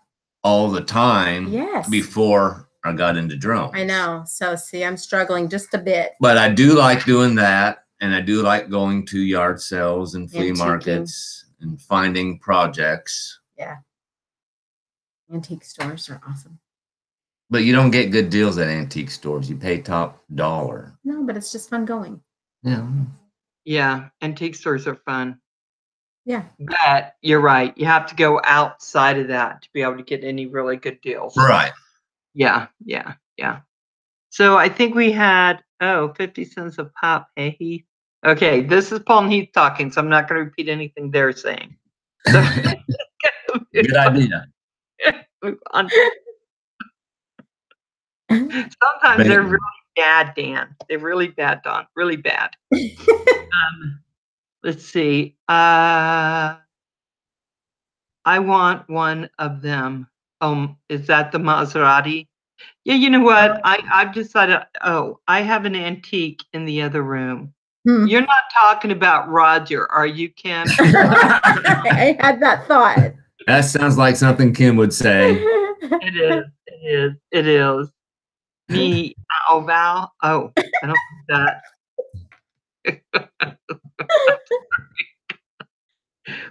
all the time. Yes. Before I got into drones. I know. So see, I'm struggling just a bit. But I do like doing that, and I do like going to yard sales and flea Antiquing. markets and finding projects. Yeah. Antique stores are awesome. But you don't get good deals at antique stores. You pay top dollar. No, but it's just fun going. Yeah. Yeah, antique stores are fun. Yeah. But you're right. You have to go outside of that to be able to get any really good deals. Right. Yeah. So I think we had 50 cents a pop. Hey, Heath. Okay, this is Paul and Heath talking, so I'm not going to repeat anything they're saying. So, Good idea. move on. Sometimes they're really bad, Dan. They're really bad, Don. Really bad. Let's see. I want one of them. Is that the Maserati? Yeah, you know what? I've decided. Oh, I have an antique in the other room. You're not talking about Roger, are you, Kim? I had that thought. That sounds like something Kim would say. It is. Me, Val. Oh, I don't think that.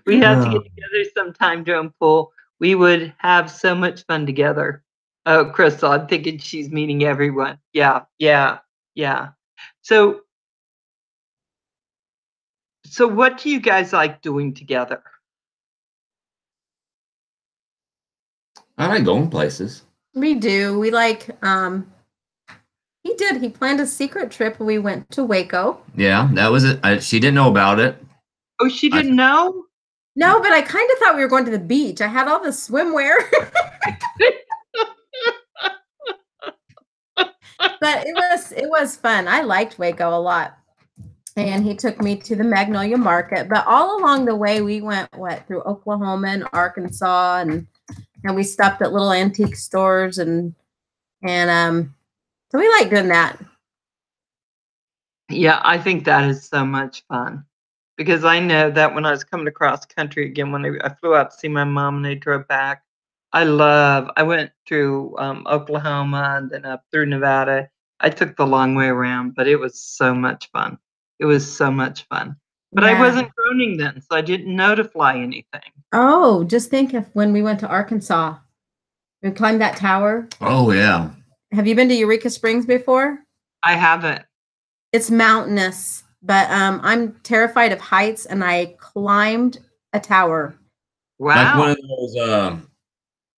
We have to get together sometime during pool. We would have so much fun together. Oh, Crystal, I'm thinking she's meeting everyone. Yeah. So what do you guys like doing together? I like going places. We do. We like, he planned a secret trip and we went to Waco. Yeah, that was it. She didn't know about it. Oh, she didn't know? No, but I kind of thought we were going to the beach. I had all the swimwear. But it was fun. I liked Waco a lot. And he took me to the Magnolia Market. But all along the way, we went, through Oklahoma and Arkansas. And we stopped at little antique stores. And so we like doing that. Yeah, I think that is so much fun. Because I know that when I was coming across country again, when I flew out to see my mom and I drove back, I went through Oklahoma and then up through Nevada. I took the long way around, but it was so much fun. It was so much fun. But I wasn't droning then, so I didn't know to fly anything. Oh, just think of when we went to Arkansas. We climbed that tower. Oh, yeah. Have you been to Eureka Springs before? I haven't. It's mountainous, but I'm terrified of heights, and I climbed a tower. Wow. Like one of those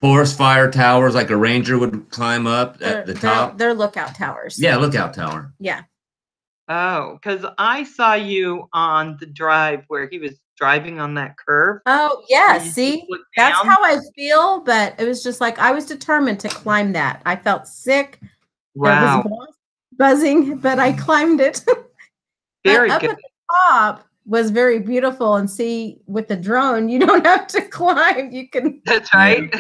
forest fire towers, like a ranger would climb up at the top. They're lookout towers. Yeah, lookout tower. Yeah. Oh, because I saw you on the drive where he was driving on that curve. Oh, yeah. See, that's how I feel, but it was just like I was determined to climb that. I felt sick. Wow. It was buzzing, but I climbed it. Very up good. At the top was very beautiful, and see, with the drone, you don't have to climb. You can. That's right.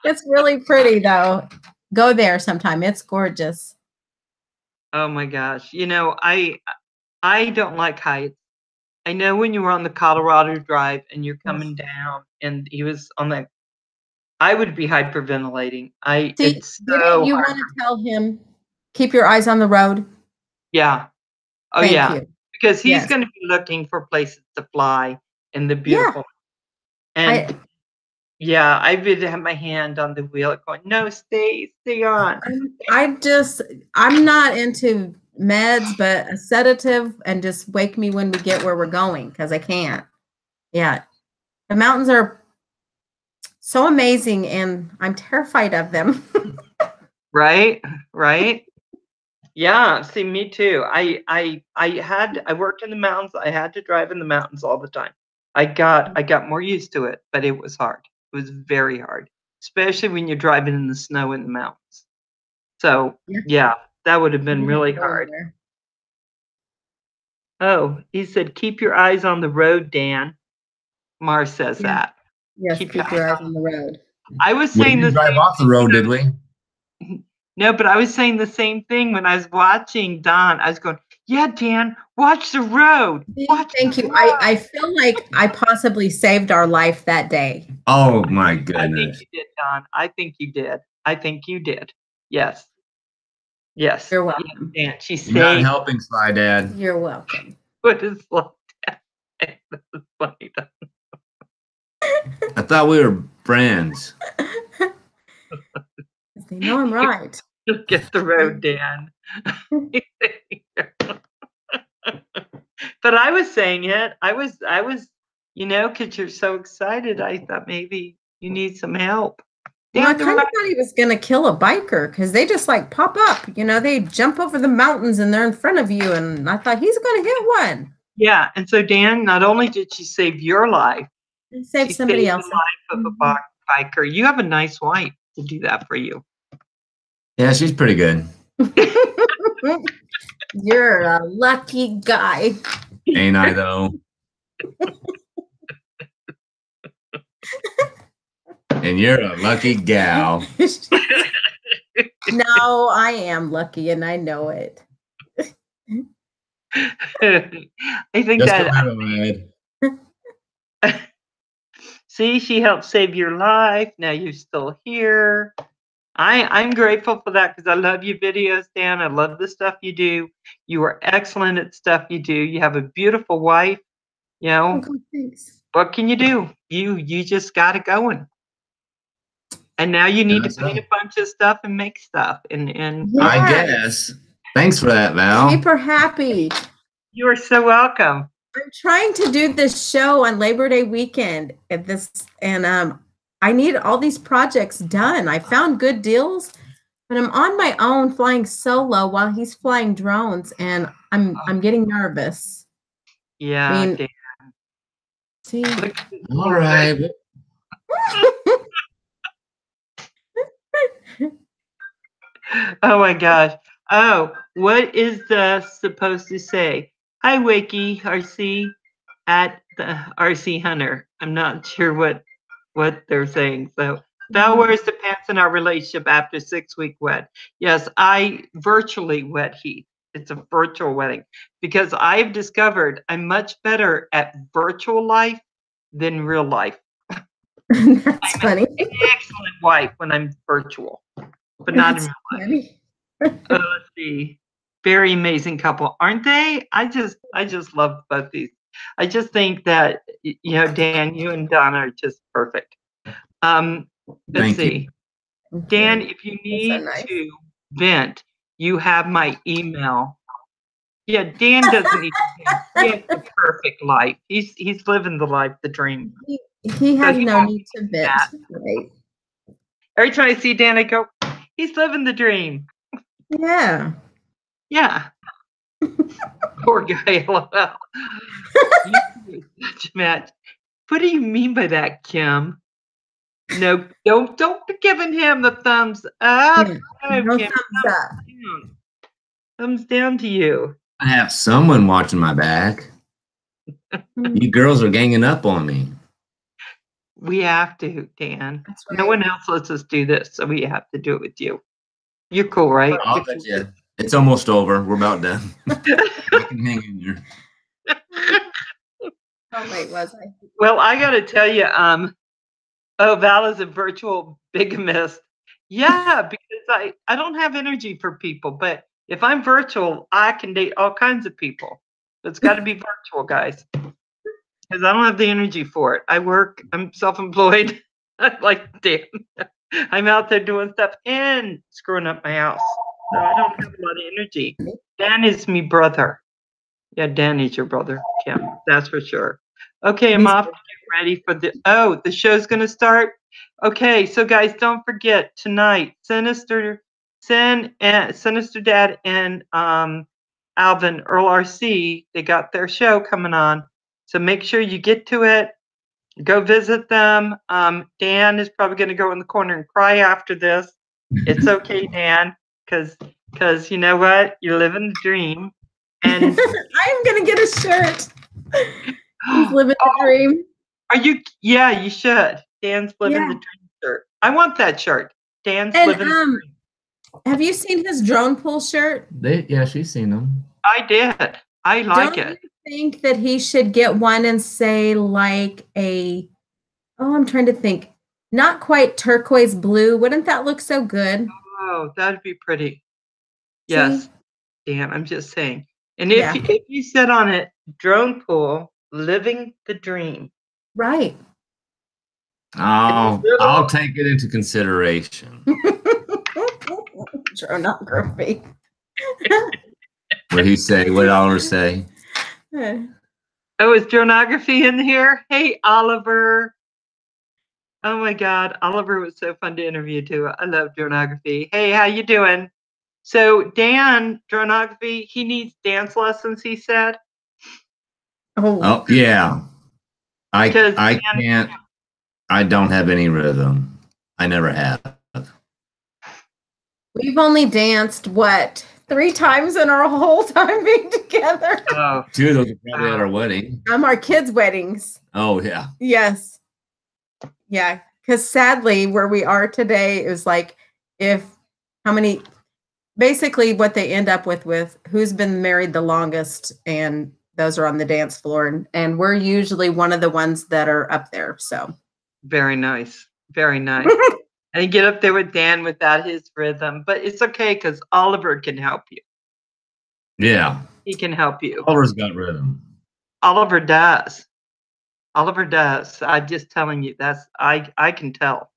It's really pretty, though. Go there sometime. It's gorgeous. Oh my gosh. You know, I don't like heights. I know when you were on the Colorado Drive and you're coming down and he was on that, I would be hyperventilating. It's so you hard. want to tell him, keep your eyes on the road? Yeah. Oh, Thank yeah. you. Because he's going to be looking for places to fly in the beautiful. And yeah, I would have my hand on the wheel going, no, stay on. I'm not into meds, but a sedative and just wake me when we get where we're going, because I can't. Yeah. The mountains are so amazing and I'm terrified of them. Right. Yeah, see, me too. I worked in the mountains. I had to drive in the mountains all the time. I got more used to it, but it was hard. It was very hard, especially when you're driving in the snow in the mountains. So yeah, that would have been really hard. Oh, he said, keep your eyes on the road, Dan. Mars says that. Yes, keep your eyes on the road. I was saying we didn't drive off the road, did we? No, but I was saying the same thing when I was watching Don. I was going, yeah, Dan, watch the road. Thank you. I feel like I possibly saved our life that day. Oh, my goodness. I think you did, Don. I think you did. Yes. Yes. You're welcome. And she You're not saved helping, Sly Dad. You're welcome. what is like that. That's funny. I thought we were friends. They know I'm right. You'll get the road, Dan. But I was saying it. I was, because you're so excited. I thought maybe you need some help. Well, I Dan, kind of thought he was going to kill a biker because they just like pop up. They jump over the mountains and they're in front of you. And I thought he's going to hit one. yeah. And so, Dan, not only did she save your life, And save she somebody saved else. the life of a biker. You have a nice wife to do that for you. Yeah, she's pretty good. You're a lucky guy. Ain't I, though? And you're a lucky gal. No, I am lucky and I know it. I think Just that. a little bit. See, she helped save your life. Now you're still here. I'm grateful for that because I love your videos, Dan. I love the stuff you do. You are excellent at stuff you do. You have a beautiful wife. Oh, thanks. What can you do? You just got it going. And now you need to paint a bunch of stuff and make stuff. And Yeah. I guess. Thanks for that, Val. Keep her happy. you are so welcome. I'm trying to do this show on Labor Day weekend and I need all these projects done. I found good deals, but I'm on my own flying solo while he's flying drones and I'm getting nervous. Yeah. I mean, Dan. see. All right. Oh my gosh. Oh, what is supposed to say? Hi, Wakey RC at the RC Hunter. I'm not sure what they're saying. So Val wears the pants in our relationship after 6-week wed. Yes, I virtually wed Heath. It's a virtual wedding because I've discovered I'm much better at virtual life than real life. That's funny. I'm an excellent wife when I'm virtual, but not in real life. Let's see. Very amazing couple, aren't they? I just love both these. I just think that Dan, you and Donna are just perfect. Let's see. Dan, if you need to vent, you have my email. Yeah, Dan doesn't need to vent. He has the perfect life. He's living the life, the dream. He has no need to vent. Right? Every time I see Dan, I go, he's living the dream. Yeah. Yeah. Poor guy, LOL. Such a match. What do you mean by that, Kim? No, don't be giving him the thumbs up. Yeah. No Kim, thumbs up. down. Thumbs down to you. I have someone watching my back. You girls are ganging up on me. We have to, Dan. That's right. No one else lets us do this, so we have to do it with you. You're cool, right? I'll bet you. It's almost over. We're about done. I can hang in there. Oh, wait, was I? Well, I got to tell you, Val is a virtual bigamist. Yeah, because I don't have energy for people, but if I'm virtual, I can date all kinds of people. It's got to be virtual, guys, because I don't have the energy for it. I'm self-employed. Like Dan. I'm out there doing stuff and screwing up my house. So I don't have a lot of energy. Dan is me brother. Yeah, Dan is your brother, Kim. That's for sure. Okay, I'm off to get ready for the show's gonna start. Okay, so guys, don't forget tonight, Sinister Dad and Alvin Earl RC, they got their show coming on. So make sure you get to it. Go visit them. Dan is probably gonna go in the corner and cry after this. It's okay, Dan, because you know what? You're living the dream. And I'm gonna get a shirt. He's living the dream. Are you? Yeah, you should. Dan's living the dream shirt. I want that shirt. Dan's living the dream. Have you seen his drone pull shirt? Yeah, she's seen them. I did. I like it. Don't you think that he should get one and say like I'm trying to think. Not quite turquoise blue. Wouldn't that look so good? Oh, that'd be pretty. Yes, See? Dan, I'm just saying. And Yeah. if you sit on it, drone pool, living the dream. Right. I'll take it into consideration. Dronography. What he say? What Oliver say? Oh, is dronography in here? Hey, Oliver. Oh my God, Oliver was so fun to interview too. I love dronography. Hey, how you doing? So Dan, dronography, he needs dance lessons, he said. Oh yeah. I Dan, can't. I don't have any rhythm. I never have. We've only danced, what, 3 times in our whole time being together? Oh, 2 of those are probably at our wedding. Our kids' weddings. Oh yeah. Yes. Yeah. Because sadly, where we are today is like, basically what they end up with who's been married the longest, and those are on the dance floor. And we're usually one of the ones that are up there. So very nice. Very nice. And get up there with Dan without his rhythm. But it's okay because Oliver can help you. Yeah. He can help you. Oliver's got rhythm. Oliver does. Oliver does. I'm just telling you, I can tell.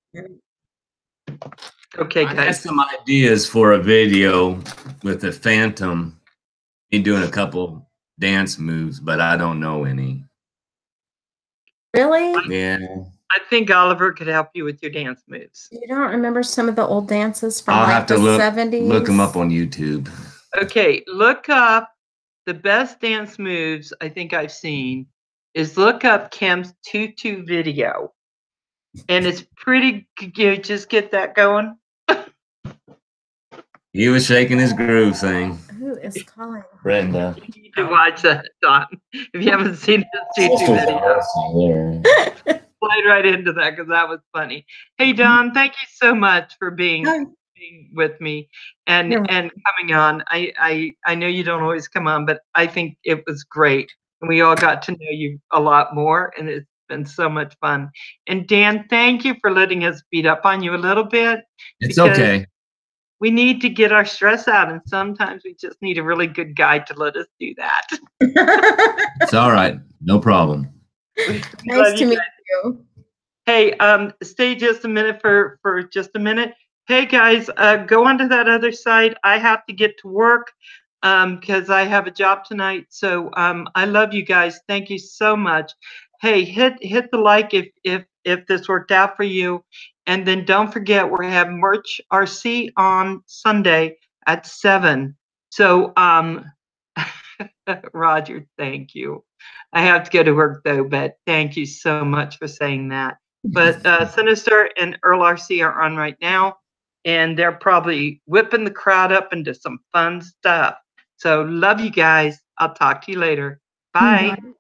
Okay, I had guys. some ideas for a video with the Phantom, me doing a couple dance moves, but I don't know any. really? Yeah. I think Oliver could help you with your dance moves. You don't remember some of the old dances from I'll like have to the look 70s? them up on YouTube. Okay, look up the best dance moves I think I've seen is look up Kim's tutu video. And it's pretty good. Just get that going. He was shaking his groove thing. Who is calling? Brenda. You need to watch that, Don. If you haven't seen his tutu video, slide right into that because that was funny. Hey, Don, thank you so much for being with me and coming on. I know you don't always come on, but I think it was great. And we all got to know you a lot more, and it's been so much fun. And Dan, thank you for letting us beat up on you a little bit. It's okay. We need to get our stress out, and sometimes we just need a really good guy to let us do that. It's all right. No problem. Nice to meet you. Hey, stay just a minute for just a minute. Hey guys, go onto that other side. I have to get to work because I have a job tonight. So I love you guys. Thank you so much. Hey, hit the like if this worked out for you. And then don't forget, we're having Merch RC on Sunday at 7. So Roger, thank you. I have to go to work though, but thank you so much for saying that. But Sinister and Earl RC are on right now, and they're probably whipping the crowd up into some fun stuff. So love you guys. I'll talk to you later. Bye. Bye.